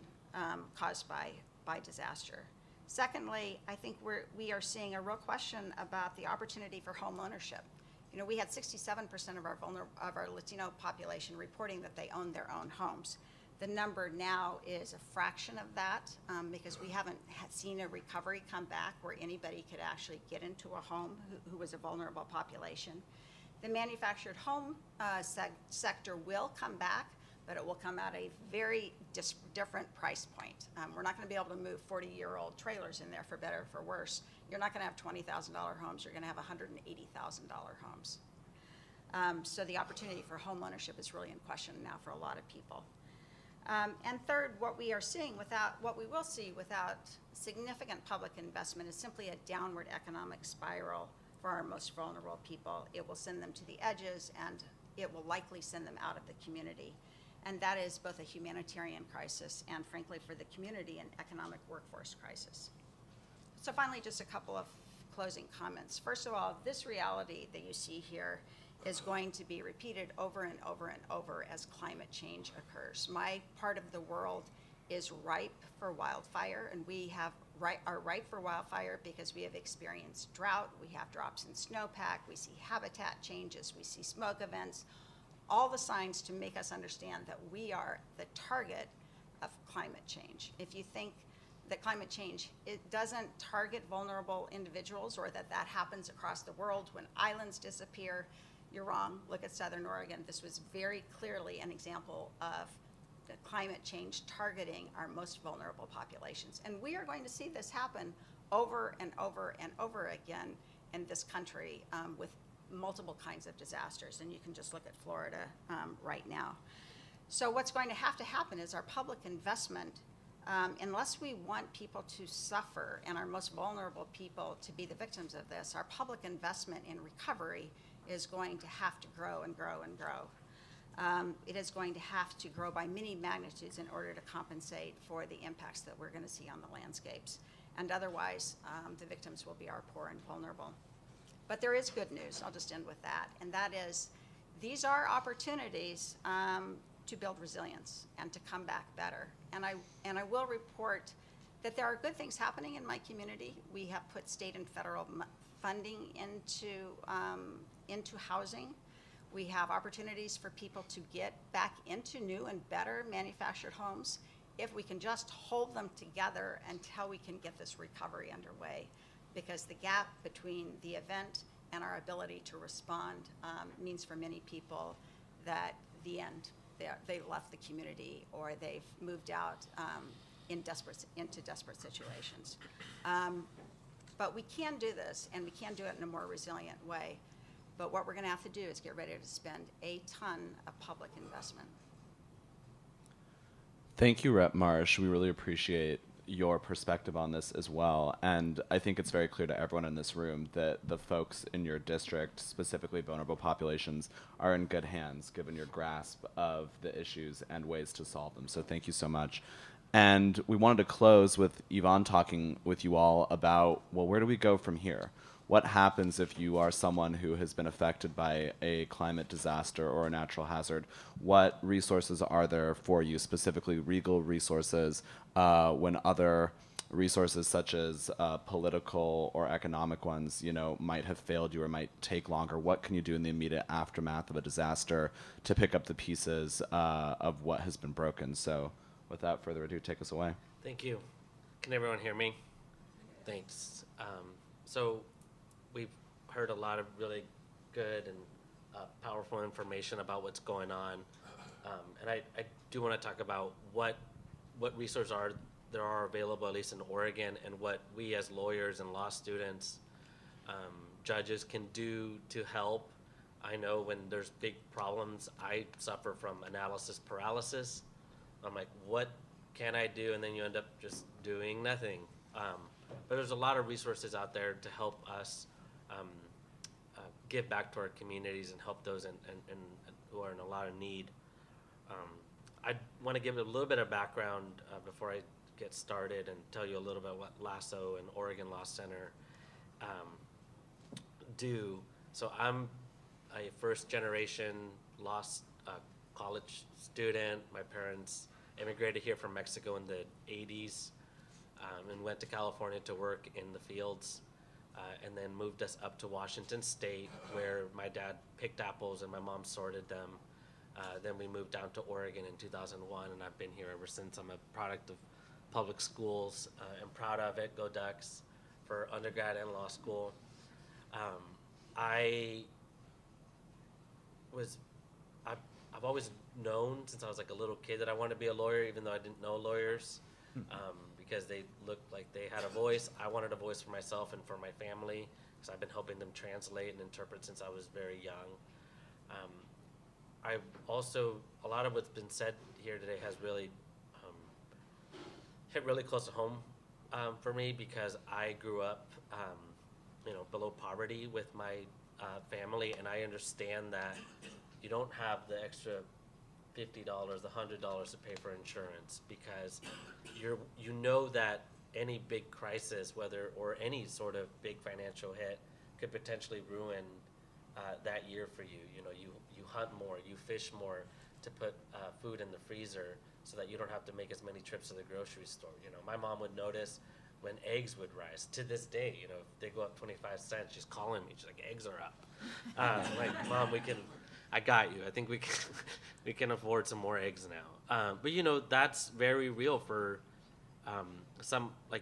caused by disaster. Secondly, I think we are seeing a real question about the opportunity for home ownership. You know, we had 67% of our Latino population reporting that they own their own homes. The number now is a fraction of that because we haven't seen a recovery come back where anybody could actually get into a home who was a vulnerable population. The manufactured home sector will come back, but it will come at a very different price point. We're not going to be able to move 40-year-old trailers in there, for better or for worse. You're not going to have $20,000 homes. You're going to have $180,000 homes. So the opportunity for home ownership is really in question now for a lot of people. And third, what we will see without significant public investment is simply a downward economic spiral for our most vulnerable people. It will send them to the edges, and it will likely send them out of the community. And that is both a humanitarian crisis and, frankly, for the community, an economic workforce crisis. So finally, just a couple of closing comments. First of all, this reality that you see here is going to be repeated over and over and over as climate change occurs. My part of the world is ripe for wildfire, and we are ripe for wildfire because we have experienced drought, we have drops in snowpack, we see habitat changes, we see smoke events, all the signs to make us understand that we are the target of climate change. If you think that climate change, it doesn't target vulnerable individuals or that happens across the world when islands disappear, you're wrong. Look at Southern Oregon. This was very clearly an example of the climate change targeting our most vulnerable populations. And we are going to see this happen over and over and over again in this country with multiple kinds of disasters. And you can just look at Florida right now. So what's going to happen is our public investment Unless we want people to suffer and our most vulnerable people to be the victims of this, our public investment in recovery is going to have to grow and grow and grow. It is going to have to grow by many magnitudes in order to compensate for the impacts that we're going to see on the landscapes. And otherwise, the victims will be our poor and vulnerable. But there is good news. I'll just end with that. And that is, these are opportunities to build resilience and to come back better. And I will report that there are good things happening in my community. We have put state and federal funding into housing. We have opportunities for people to get back into new and better manufactured homes if we can just hold them together until we can get this recovery underway. Because the gap between the event and our ability to respond means for many people that the end, they've left the community or they've moved out into desperate situations. But we can do this, and we can do it in a more resilient way. But what we're going to have to do is get ready to spend a ton of public investment. Thank you, Rep. Marsh. We really appreciate your perspective on this as well. And I think it's very clear to everyone in this room that the folks in your district, specifically vulnerable populations, are in good hands given your grasp of the issues and ways to solve them. So thank you so much. And we wanted to close with Yvonne talking with you all about, well, where do we go from here? What happens if you are someone who has been affected by a climate disaster or a natural hazard? What resources are there for you, specifically legal resources, when other resources such as political or economic ones, might have failed you or might take longer? What can you do in the immediate aftermath of a disaster to pick up the pieces of what has been broken? So without further ado, take us away. Thank you. Can everyone hear me? Thanks. So we've heard a lot of really good and powerful information about what's going on. And I do want to talk about what resources there are available, at least in Oregon, and what we as lawyers and law students, judges can do to help. I know when there's big problems, I suffer from analysis paralysis. I'm like, what can I do? And then you end up just doing nothing. But there's a lot of resources out there to help us give back to our communities and help those who are in a lot of need. I want to give a little bit of background before I get started and tell you a little bit what LASSO and Oregon Law Center do. So I'm a first-generation law college student. My parents immigrated here from Mexico in the 80s and went to California to work in the fields, and then moved us up to Washington State, where my dad picked apples and my mom sorted them. Then we moved down to Oregon in 2001, and I've been here ever since. I'm a product of public schools. I'm proud of it. Go Ducks for undergrad and law school. I've always known since I was like a little kid that I wanted to be a lawyer, even though I didn't know lawyers, because they looked like they had a voice. I wanted a voice for myself and for my family, because I've been helping them translate and interpret since I was very young. I also, a lot of what's been said here today has really hit really close to home for me, because I grew up, below poverty with my family, and I understand that you don't have the extra $50, the $100 to pay for insurance, because you know that any big crisis, or any sort of big financial hit, could potentially ruin that year for you. You hunt more, you fish more to put food in the freezer so that you don't have to make as many trips to the grocery store. My mom would notice when eggs would rise. To this day, if they go up 25 cents, she's calling me. She's like, eggs are up. I'm like, Mom, I got you. I think we can afford some more eggs now. But that's very real for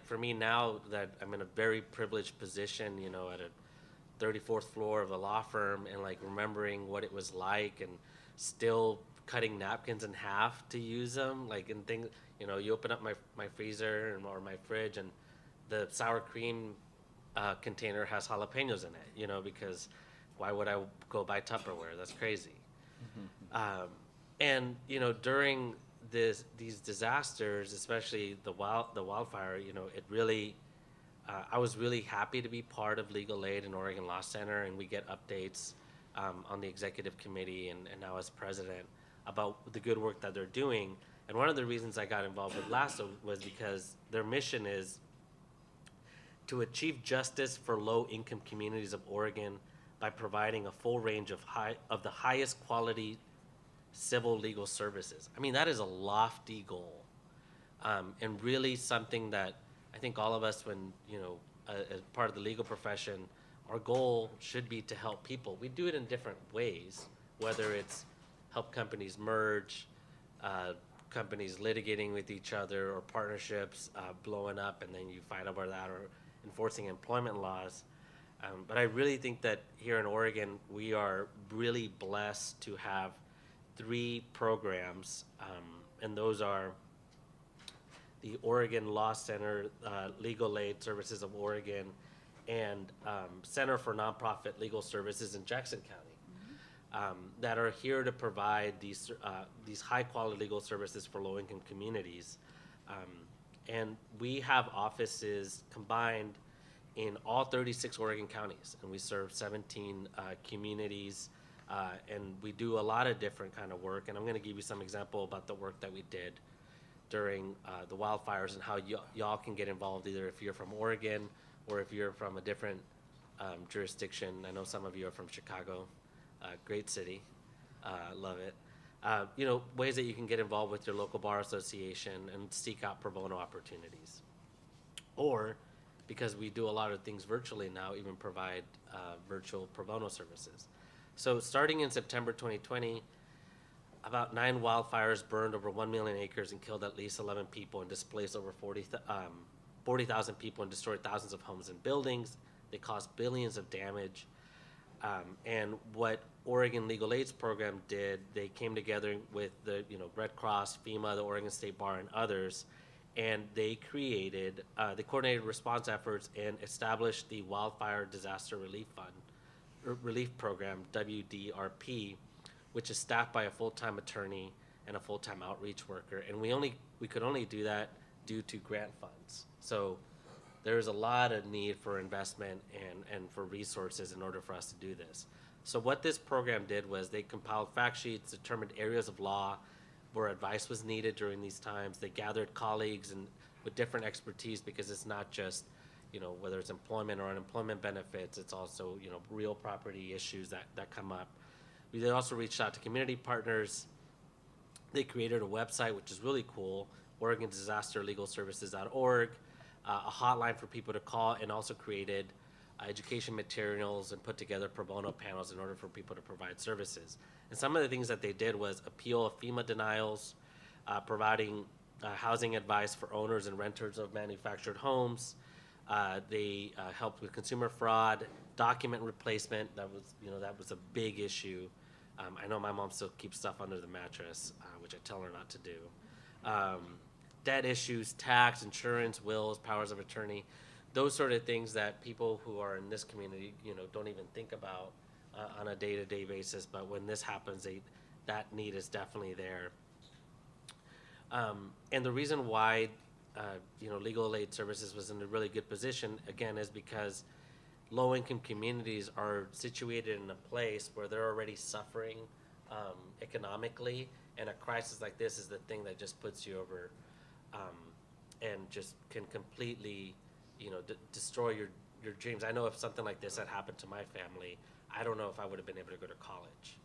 for me now that I'm in a very privileged position, at a 34th floor of a law firm, and remembering what it was like, and still cutting napkins in half to use them, and things. You open up my freezer or my fridge, and the sour cream container has jalapenos in it. Because why would I go buy Tupperware? That's crazy. And during these disasters, especially the wildfire, you know, it really, I was really happy to be part of Legal Aid and Oregon Law Center, and we get updates on the executive committee and now as president about the good work that they're doing. And one of the reasons I got involved with LASSO was because their mission is to achieve justice for low-income communities of Oregon by providing a full range of the highest quality civil legal services. I mean, that is a lofty goal, and really something that I think all of us, when, you know, as part of the legal profession, our goal should be to help people. We do it in different ways, whether it's help companies merge, companies litigating with each other, or partnerships blowing up and then you fight over that, or enforcing employment laws. But I really think that here in Oregon, we are really blessed to have 3 programs, and those are the Oregon Law Center, Legal Aid Services of Oregon, and Center for Nonprofit Legal Services in Jackson County, that are here to provide these high-quality legal services for low-income communities. And we have offices combined in all 36 Oregon counties, and we serve 17 communities, and we do a lot of different kind of work. And I'm going to give you some example about the work that we did during the wildfires and how y'all can get involved, either if you're from Oregon or if you're from a different jurisdiction. I know some of you are from Chicago, great city, love it. You know, ways that you can get involved with your local bar association and seek out pro bono opportunities. Or, because we do a lot of things virtually now, even provide virtual pro bono services. So starting in September 2020, about 9 wildfires burned over 1 million acres and killed at least 11 people and displaced over 40,000 people and destroyed thousands of homes and buildings. They caused billions of damage. And what Oregon Legal Aid's program did, they came together with the, you know, Red Cross, FEMA, the Oregon State Bar, and others, and they created, they coordinated response efforts and established the Wildfire Disaster Relief Program, WDRP, which is staffed by a full-time attorney and a full-time outreach worker. And we could only do that due to grant funds. So there's a lot of need for investment and for resources in order for us to do this. So what this program did was they compiled fact sheets, determined areas of law where advice was needed during these times. They gathered colleagues and with different expertise, because it's not just, you know, whether it's employment or unemployment benefits, it's also, you know, real property issues that come up. We also reached out to community partners. They created a website, which is really cool, OregonDisasterLegalServices.org, a hotline for people to call, and also created education materials and put together pro bono panels in order for people to provide services. And some of the things that they did was appeal of FEMA denials, providing housing advice for owners and renters of manufactured homes. They helped with consumer fraud, document replacement. That was a big issue. I know my mom still keeps stuff under the mattress, which I tell her not to do. Debt issues, tax, insurance, wills, powers of attorney, those sort of things that people who are in this community, you know, don't even think about on a day-to-day basis. But when this happens, that need is definitely there. And the reason why, you know, Legal Aid Services was in a really good position, again, is because low-income communities are situated in a place where they're already suffering economically, and a crisis like this is the thing that just puts you over and just can completely, you know, destroy your dreams. I know if something like this had happened to my family, I don't know if I would have been able to go to college,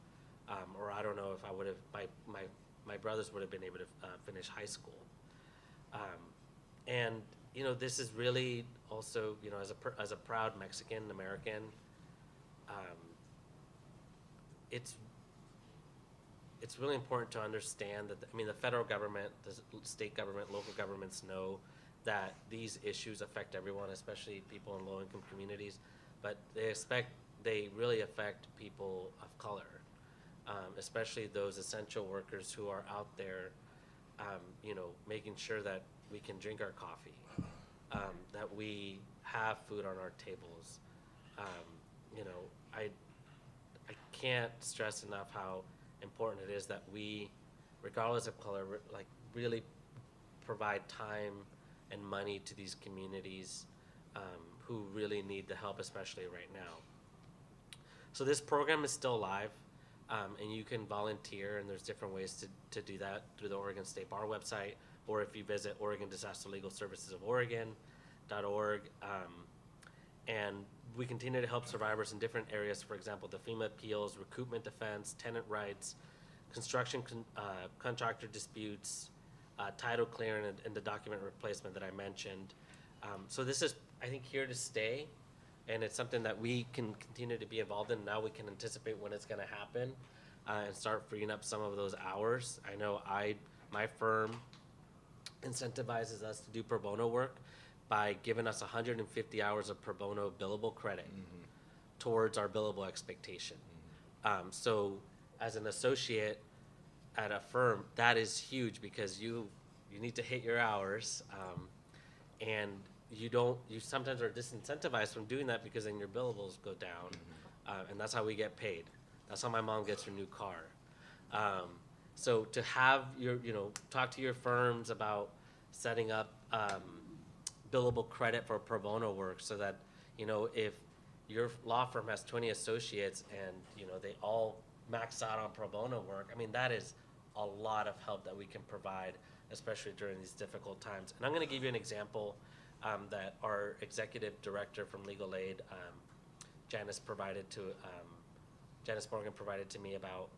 or I don't know if I would have, my brothers would have been able to finish high school. And you know, this is really also, you know, as a proud Mexican American, it's really important to understand that, the federal government, the state government, local governments know that these issues affect everyone, especially people in low-income communities, but they really affect people of color, especially those essential workers who are out there, you know, making sure that we can drink our coffee, that we have food on our tables. You know, I can't stress enough how important it is that we regardless of color, like really provide time and money to these communities who really need the help, especially right now. So this program is still live, and you can volunteer, and there's different ways to do that through the Oregon State Bar website, or if you visit Oregon Disaster Legal Services of Oregon.org. And we continue to help survivors in different areas, for example, the FEMA appeals, recoupment defense, tenant rights, construction contractor disputes, title clearing, and the document replacement that I mentioned. So this is, I think, here to stay, and it's something that we can continue to be involved in. Now we can anticipate when it's going to happen and start freeing up some of those hours. I know my firm incentivizes us to do pro bono work by giving us 150 hours of pro bono billable credit towards our billable expectation. So as an associate at a firm, that is huge because you need to hit your hours, and you sometimes are disincentivized from doing that because then your billables go down, and that's how we get paid. That's how my mom gets her new car. So to have talk to your firms about setting up billable credit for pro bono work, so that if your law firm has 20 associates and they all max out on pro bono work, I mean that is a lot of help that we can provide, especially during these difficult times. And I'm going to give you an example that our executive director from Legal Aid, Janice Morgan, provided to me about.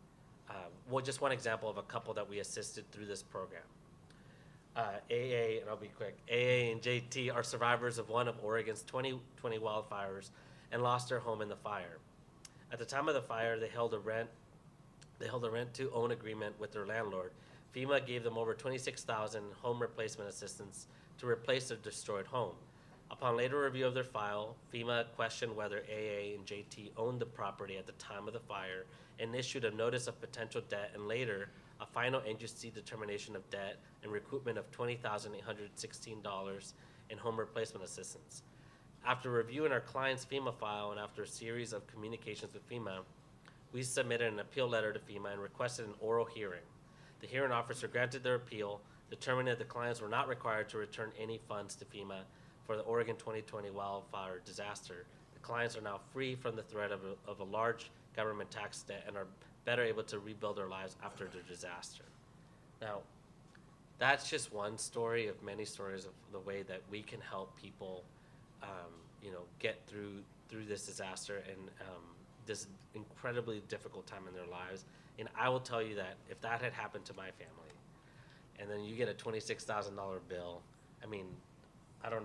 Just one example of a couple that we assisted through this program. AA, and I'll be quick, AA and JT are survivors of one of Oregon's 2020 wildfires and lost their home in the fire. At the time of the fire, they held a rent-to-own agreement with their landlord. FEMA gave them over $26,000 home replacement assistance to replace their destroyed home. Upon later review of their file, FEMA questioned whether AA and JT owned the property at the time of the fire and issued a notice of potential debt, and later a final agency determination of debt and recoupment of $20,816 in home replacement assistance. After reviewing our client's FEMA file and after a series of communications with FEMA, we submitted an appeal letter to FEMA and requested an oral hearing. The hearing officer granted their appeal, determining that the clients were not required to return any funds to FEMA for the Oregon 2020 wildfire disaster. The clients are now free from the threat of a large government tax debt and are better able to rebuild their lives after the disaster. Now, that's just one story of many stories of the way that we can help people, get through this disaster and this incredibly difficult time in their lives. And I will tell you that if that had happened to my family, and then you get a $26,000 bill, I mean, I don't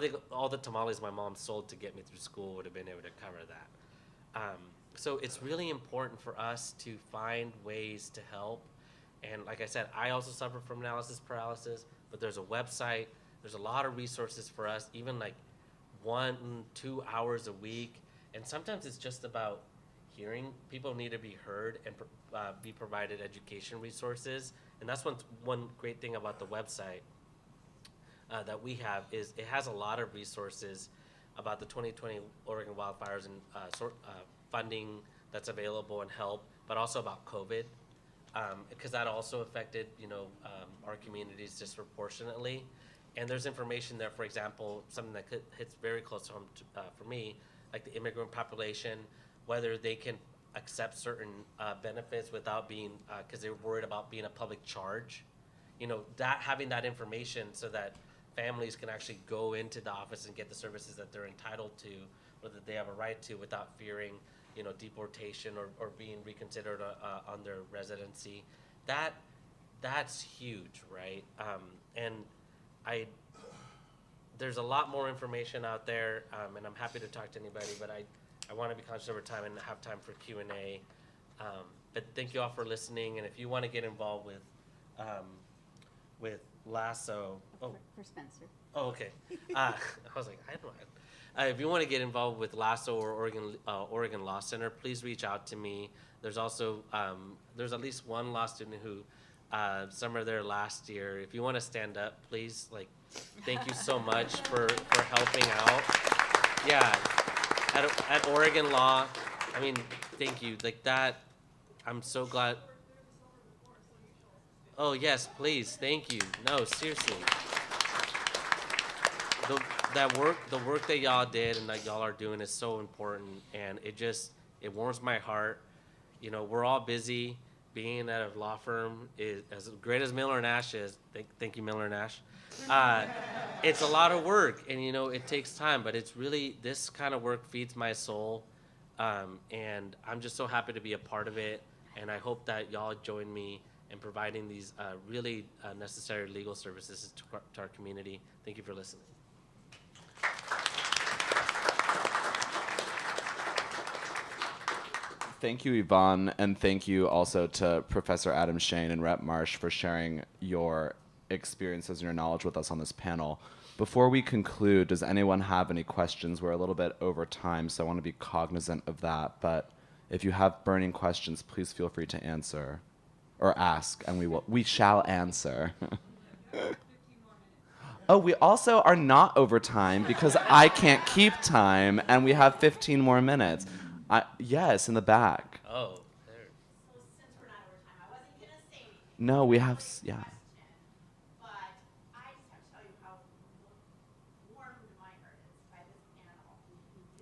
think all the tamales my mom sold to get me through school would have been able to cover that. So it's really important for us to find ways to help. And like I said, I also suffer from analysis paralysis, but there's a website, there's a lot of resources for us, even like 1-2 hours a week. And sometimes it's just about hearing. People need to be heard and be provided education resources. And that's one great thing about the website that we have is it has a lot of resources about the 2020 Oregon wildfires and funding that's available and help, but also about COVID, because that also affected our communities disproportionately. And there's information there, for example, something that hits very close to home for me, like the immigrant population, whether they can accept certain benefits without being, because they're worried about being a public charge. Having that information so that families can actually go into the office and get the services that they're entitled to or that they have a right to without fearing, deportation or being reconsidered on their residency. That's huge, right? And there's a lot more information out there, and I'm happy to talk to anybody, but I want to be conscious of our time and have time for Q&A. But thank you all for listening, and if you want to get involved with LASSO. Oh, For Spencer. oh, okay. I was like, I don't know. If you want to get involved with LASSO or Oregon Law Center, please reach out to me. There's also there's at least one law student who summer there last year. If you want to stand up, please. Thank you so much for helping out. Yeah, at Oregon Law. I mean, thank you. I'm so glad. Oh yes, please, thank you. No, seriously. The, the work that y'all did and that y'all are doing is so important, and it warms my heart. You know, we're all busy. Being at a law firm is as great as Miller and Nash is. Thank you, Miller and Nash. It's a lot of work, and you know it takes time. But it's really this kind of work feeds my soul, and I'm just so happy to be a part of it. And I hope that y'all join me in providing these really necessary legal services to our community. Thank you for listening. Thank you, Yvonne, and thank you also to Professor Adam Shane and Rep Marsh for sharing your experiences and your knowledge with us on this panel. Before we conclude, does anyone have any questions? We're a little bit over time, so I want to be cognizant of that. But if you have burning questions, please feel free to answer or ask, and we shall answer. Oh, we also are not over time because I can't keep time, and we have 15 more minutes. Yes, in the back. Oh, there. So since we're not over time, I wasn't gonna say anything. No, we have, yeah. But I just have to tell you how warmed my heart is by this panel.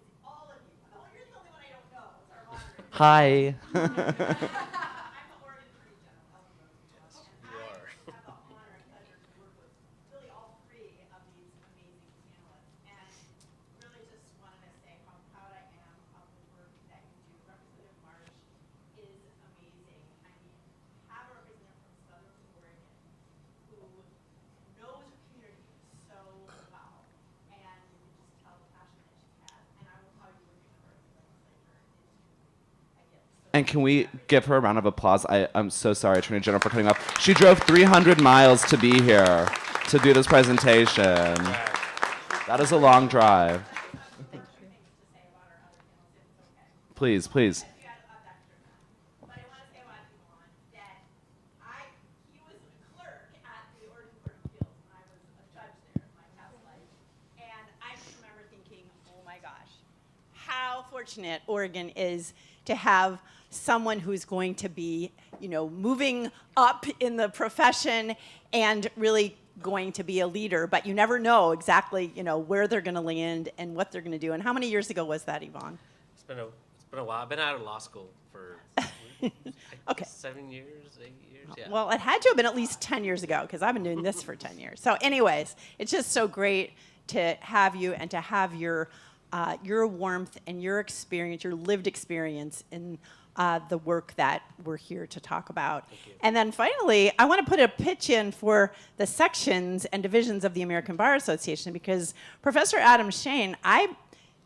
It's all of you. Oh, you're the only one I don't know. It's our moderator. Hi. I'm the Oregon Attorney General. You are. I have the honor and pleasure to work with really all three of these amazing panelists. And really just wanted to say how proud I am of the work that you do. Representative Marsh is amazing. I mean, have a representative from Southern Oregon who knows her community so well, and you can just tell the passion that she has. And I will tell you, working for the legislature is a gift. So And can we give her a round of applause? I'm so sorry, Attorney General, for cutting off. She drove 300 miles to be here to do this presentation. That is a long drive. things to say about our other panels, if it's okay. Please, please. But I want to say about Yvonne that he was a clerk at the Oregon Court of Appeals when I was a judge there in my past life. And I just remember thinking, oh my gosh, how fortunate Oregon is to have someone who's going to be, you know, moving up in the profession and really going to be a leader. But you never know exactly, you know, where they're going to land and what they're going to do. And how many years ago was that, Yvonne? It's been a while. I've been out of law school for Okay. 7 years, 8 years. Yeah. Well, it had to have been at least 10 years ago because I've been doing this for 10 years. So anyways, it's just so great to have you and to have your warmth and your experience, your lived experience in the work that we're here to talk about. And then finally, I want to put a pitch in for the sections and divisions of the American Bar Association because Professor Adam Shane, I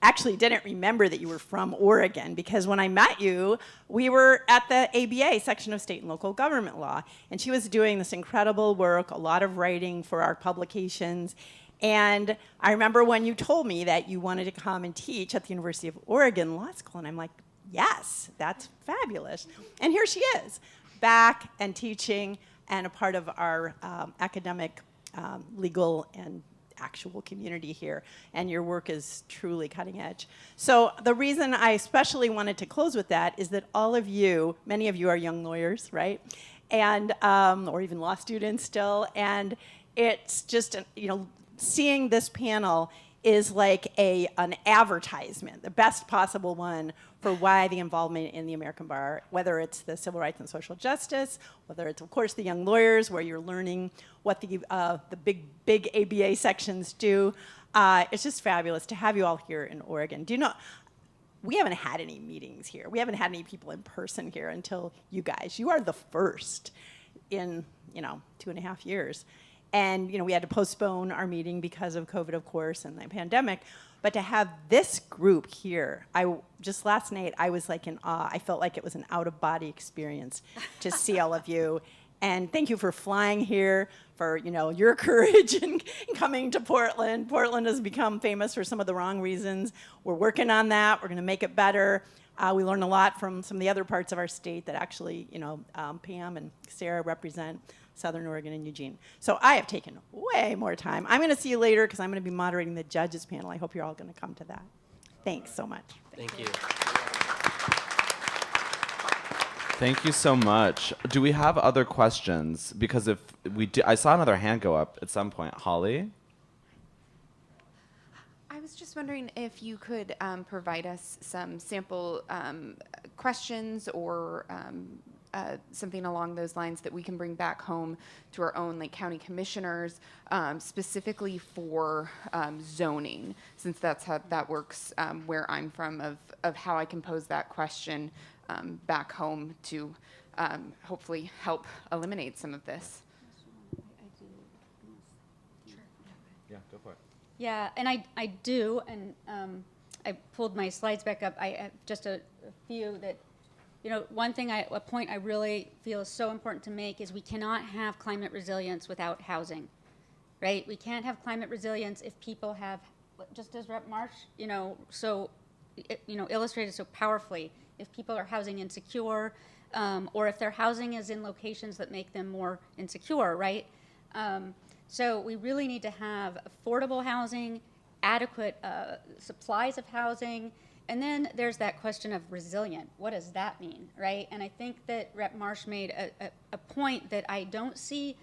actually didn't remember that you were from Oregon because when I met you, we were at the ABA, Section of State and Local Government Law, and she was doing this incredible work, a lot of writing for our publications. And I remember when you told me that you wanted to come and teach at the University of Oregon Law School, and I'm like, yes, that's fabulous. And here she is, back and teaching and a part of our academic, legal, and actual community here, and your work is truly cutting edge. So the reason I especially wanted to close with that is that all of you, many of you are young lawyers, right? And, or even law students still, and it's just, you know, seeing this panel is like an advertisement, the best possible one for why the involvement in the American Bar, whether it's the civil rights and social justice, whether it's, of course, the young lawyers, where you're learning what the big ABA sections do. It's just fabulous to have you all here in Oregon. Do you know, we haven't had any meetings here. We haven't had any people in person here until you guys. You are the first in, 2.5 years. And, we had to postpone our meeting because of COVID, of course, and the pandemic. But to have this group here, just last night, I was like in awe. I felt like it was an out-of-body experience to see all of you. And thank you for flying here, for, your courage in coming to Portland. Portland has become famous for some of the wrong reasons. We're working on that. We're going to make it better. We learned a lot from some of the other parts of our state that actually, Pam and Sarah represent. Southern Oregon and Eugene. So I have taken way more time. I'm going to see you later because I'm going to be moderating the judges panel. I hope you're all going to come to that. Thanks so much. Thank you. Thank you so much. Do we have other questions? Because if we do, I saw another hand go up at some point. Holly? I was just wondering if you could provide us some sample questions or something along those lines that we can bring back home to our own county commissioners, specifically for zoning, since that's how that works where I'm from, of how I can pose that question back home to hopefully help eliminate some of this. Yeah, go for it. Yeah, and I do, and I pulled my slides back up. I have just a few that, a point I really feel is so important to make is we cannot have climate resilience without housing, right? We can't have climate resilience if people have, just as Rep. Marsh, illustrated so powerfully, if people are housing insecure, or if their housing is in locations that make them more insecure, right? So we really need to have affordable housing, adequate supplies of housing, and then there's that question of resilient. What does that mean, right? And I think that Rep. Marsh made a point that I don't see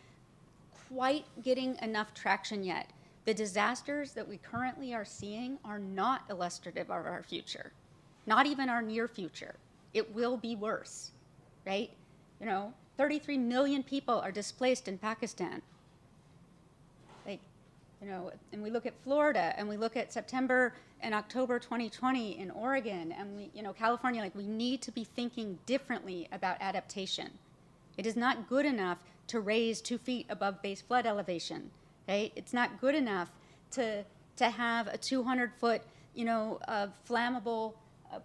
quite getting enough traction yet. The disasters that we currently are seeing are not illustrative of our future, not even our near future. It will be worse, right? 33 million people are displaced in Pakistan. And we look at Florida, and we look at September and October 2020 in Oregon, and California, we need to be thinking differently about adaptation. It is not good enough to raise 2 feet above base flood elevation, right? It's not good enough to have a 200-foot, flammable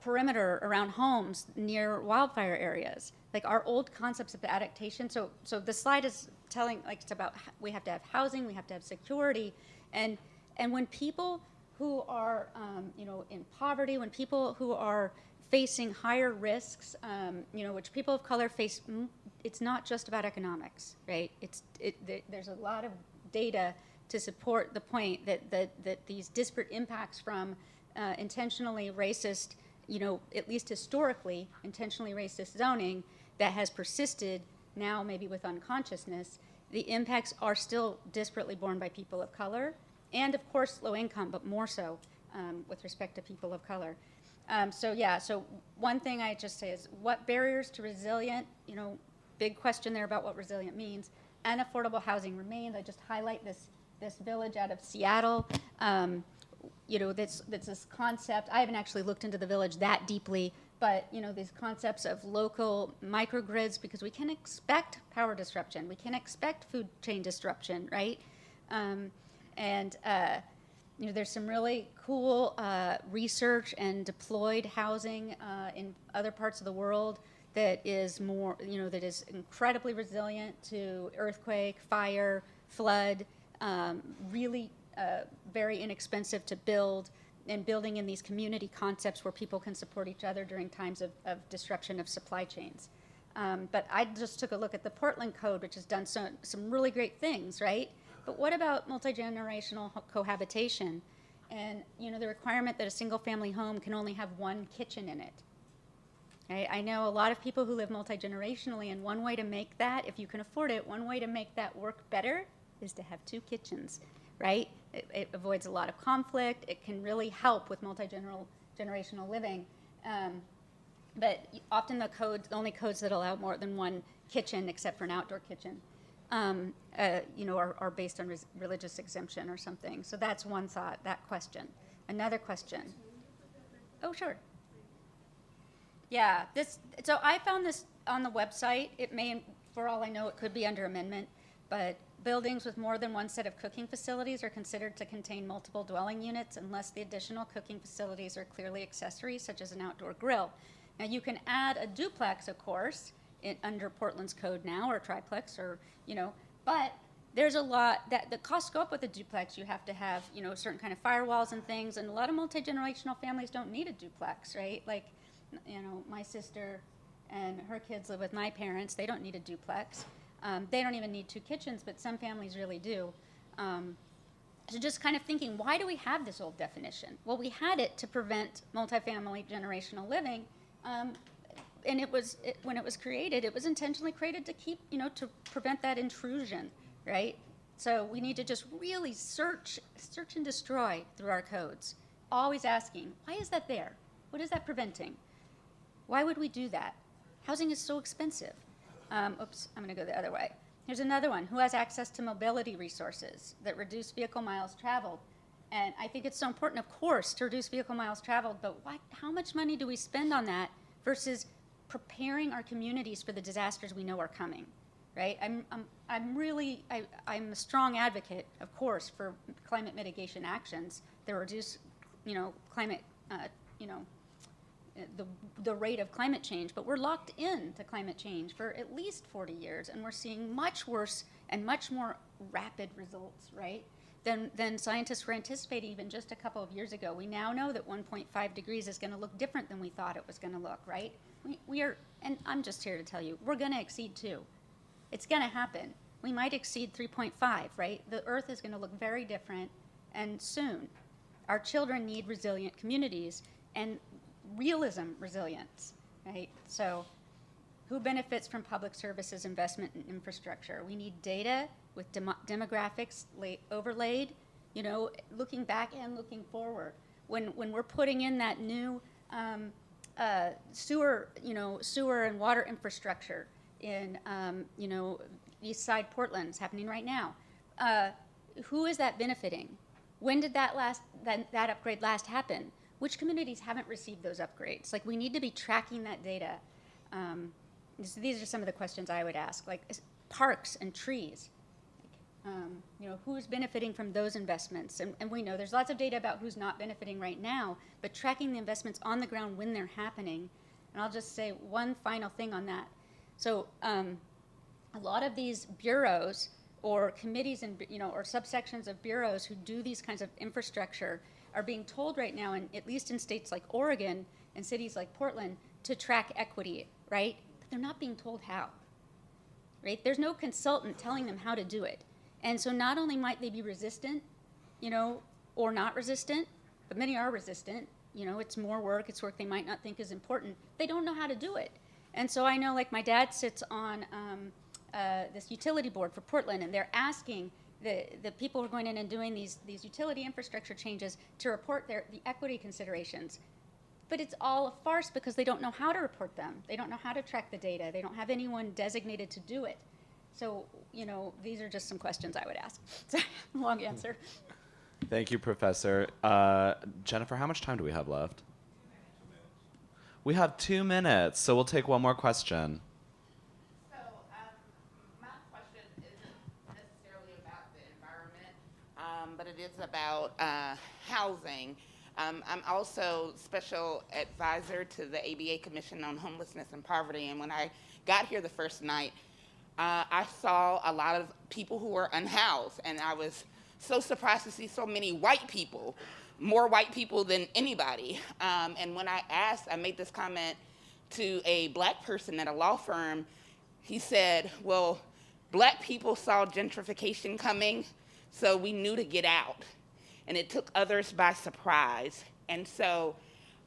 perimeter around homes near wildfire areas. Our old concepts of adaptation. So the slide is telling, it's about we have to have housing, we have to have security, and when people who are, in poverty, when people who are facing higher risks, which people of color face, it's not just about economics, right? There's a lot of data to support the point that these disparate impacts from intentionally racist, at least historically, intentionally racist zoning that has persisted now maybe with unconsciousness, the impacts are still disparately borne by people of color and, of course, low income, but more so with respect to people of color. So one thing I just say is what barriers to resilient, big question there about what resilient means, and affordable housing remains. I just highlight this village out of Seattle. That's this concept. I haven't actually looked into the village that deeply, but these concepts of local microgrids, because we can expect power disruption, we can expect food chain disruption, right? There's some really cool research and deployed housing in other parts of the world that is more, that is incredibly resilient to earthquake, fire, flood, really very inexpensive to build, and building in these community concepts where people can support each other during times of disruption of supply chains. But I just took a look at the Portland Code, which has done some really great things, right? But what about multi-generational cohabitation? And the requirement that a single-family home can only have one kitchen in it. Right? I know a lot of people who live multi-generationally, and one way to make that, if you can afford it, one way to make that work better is to have 2 kitchens, right? It avoids a lot of conflict. It can really help with multi-generational living. But often the only codes that allow more than 1 kitchen, except for an outdoor kitchen, are based on religious exemption or something. So that's one thought, that question. Another question. Oh, sure. Yeah, so I found this on the website. It may, for all I know, it could be under amendment, but buildings with more than 1 set of cooking facilities are considered to contain multiple dwelling units unless the additional cooking facilities are clearly accessories, such as an outdoor grill. Now, you can add a duplex, of course, under Portland's code now, or triplex, or, but there's a lot that the costs go up with a duplex. You have to have, certain kind of firewalls and things, and a lot of multi-generational families don't need a duplex, right? My sister and her kids live with my parents. They don't need a duplex. They don't even need 2 kitchens, but some families really do. So just kind of thinking, why do we have this old definition? Well, we had it to prevent multifamily generational living and when it was created, it was intentionally created to keep, to prevent that intrusion, right? So we need to just really search and destroy through our codes, always asking, why is that there? What is that preventing? Why would we do that? Housing is so expensive. Oops, I'm going to go the other way. Here's another one. Who has access to mobility resources that reduce vehicle miles traveled? And I think it's so important, of course, to reduce vehicle miles traveled, but how much money do we spend on that versus preparing our communities for the disasters we know are coming, right? I'm a strong advocate, of course, for climate mitigation actions that reduce, climate, the rate of climate change, but we're locked into climate change for at least 40 years, and we're seeing much worse and much more rapid results, right, than scientists were anticipating even just a couple of years ago. We now know that 1.5 degrees is going to look different than we thought it was going to look, right? We are, and I'm just here to tell you, we're going to exceed 2. It's going to happen. We might exceed 3.5, right? The Earth is going to look very different, and soon. Our children need resilient communities and realism resilience, right? So who benefits from public services investment in infrastructure? We need data with demographics overlaid, looking back and looking forward. When we're putting in that new sewer and water infrastructure in, East Side Portland, it's happening right now. Who is that benefiting? When did that upgrade last happen? Which communities haven't received those upgrades? Like, we need to be tracking that data. These are some of the questions I would ask, like parks and trees. Who's benefiting from those investments? And we know there's lots of data about who's not benefiting right now, but tracking the investments on the ground when they're happening. And I'll just say one final thing on that. So a lot of these bureaus or committees and or subsections of bureaus who do these kinds of infrastructure are being told right now, and at least in states like Oregon and cities like Portland, to track equity, right? But they're not being told how, right? There's no consultant telling them how to do it. And so not only might they be resistant, or not resistant, but many are resistant. It's more work, it's work they might not think is important. They don't know how to do it. And so I know, like, my dad sits on this utility board for Portland, and they're asking the people who are going in and doing these utility infrastructure changes to report the equity considerations. But it's all a farce because they don't know how to report them. They don't know how to track the data. They don't have anyone designated to do it. So, these are just some questions I would ask. Long answer. Thank you, Professor. Jennifer, how much time do we have left? We have 2 minutes, so we'll take one more question. So, my question isn't necessarily about the environment, but it is about housing. I'm also special advisor to the ABA Commission on Homelessness and Poverty, and when I got here the first night, I saw a lot of people who were unhoused, and I was so surprised to see so many white people, more white people than anybody. And when I made this comment to a black person at a law firm, he said, well, black people saw gentrification coming, so we knew to get out. And it took others by surprise. And so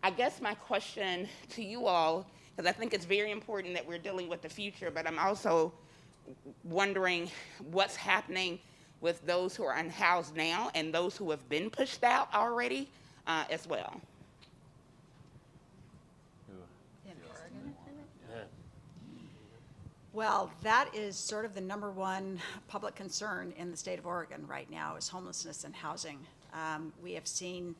I guess my question to you all, because I think it's very important that we're dealing with the future, but I'm also wondering what's happening with those who are unhoused now and those who have been pushed out already as well. Well, that is sort of the number one public concern in the state of Oregon right now, is homelessness and housing. We have seen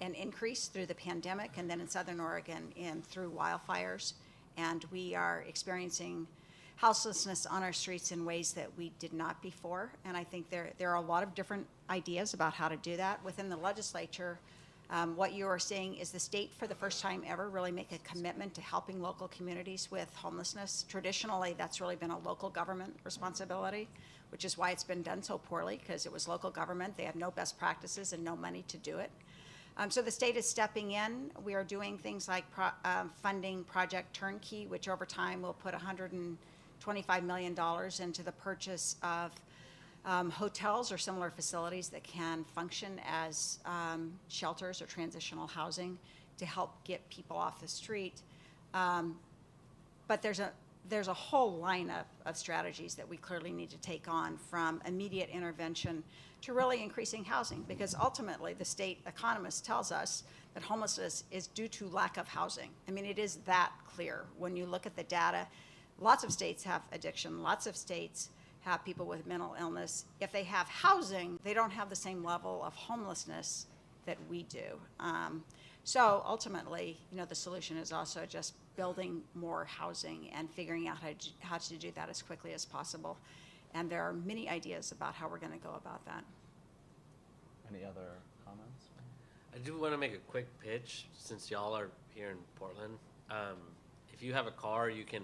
an increase through the pandemic, and then in Southern Oregon through wildfires, and we are experiencing houselessness on our streets in ways that we did not before. And I think there are a lot of different ideas about how to do that within the legislature. What you are seeing is the state, for the first time ever, really make a commitment to helping local communities with homelessness. Traditionally, that's really been a local government responsibility, which is why it's been done so poorly, because it was local government. They have no best practices and no money to do it. So the state is stepping in. We are doing things like funding Project Turnkey, which over time will put $125 million into the purchase of hotels or similar facilities that can function as shelters or transitional housing to help get people off the street. But there's a whole lineup of strategies that we clearly need to take on, from immediate intervention to really increasing housing, because ultimately the state economist tells us that homelessness is due to lack of housing. I mean, it is that clear when you look at the data. Lots of states have addiction, lots of states have people with mental illness. If they have housing, they don't have the same level of homelessness that we do. So ultimately, the solution is also just building more housing and figuring out how to do that as quickly as possible. And there are many ideas about how we're going to go about that. Any other comments? I do want to make a quick pitch since y'all are here in Portland. If you have a car, you can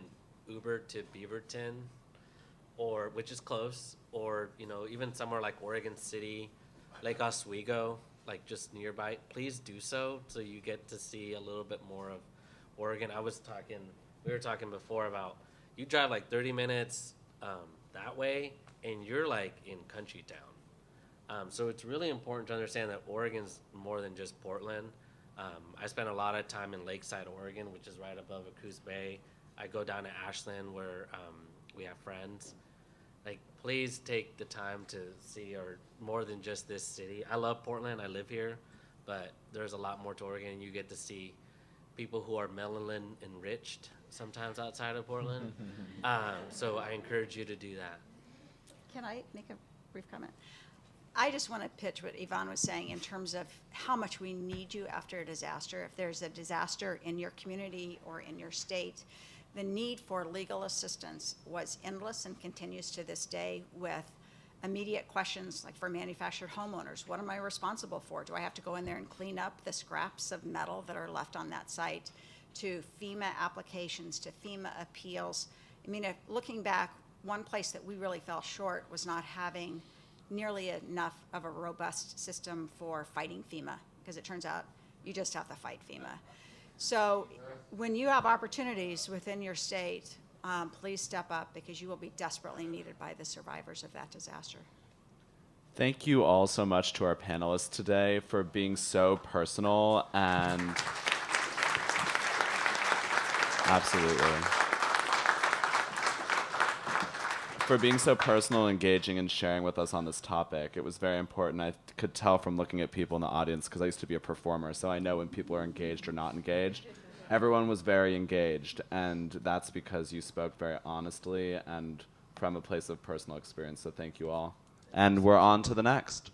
Uber to Beaverton, which is close, or even somewhere like Oregon City, Lake Oswego, like just nearby. Please do so you get to see a little bit more of Oregon. We were talking before about you drive like 30 minutes that way, and you're like in country town. So it's really important to understand that Oregon's more than just Portland. I spent a lot of time in Lakeside, Oregon, which is right above Coos Bay. I go down to Ashland where we have friends. Like, please take the time to see more than just this city. I love Portland. I live here, but there's a lot more to Oregon. You get to see people who are melanin enriched sometimes outside of Portland. So I encourage you to do that. Can I make a brief comment? I just want to pitch what Yvonne was saying in terms of how much we need you after a disaster. If there's a disaster in your community or in your state, the need for legal assistance was endless and continues to this day, with immediate questions like for manufactured homeowners. What am I responsible for? Do I have to go in there and clean up the scraps of metal that are left on that site? To FEMA applications, to FEMA appeals. I mean, looking back, one place that we really fell short was not having nearly enough of a robust system for fighting FEMA, because it turns out you just have to fight FEMA. So when you have opportunities within your state, please step up, because you will be desperately needed by the survivors of that disaster. Thank you all so much to our panelists today for being so personal and absolutely. For being so personal, engaging, and sharing with us on this topic. It was very important. I could tell from looking at people in the audience, because I used to be a performer, so I know when people are engaged or not engaged. Everyone was very engaged, and that's because you spoke very honestly and from a place of personal experience, so thank you all. And we're on to the next.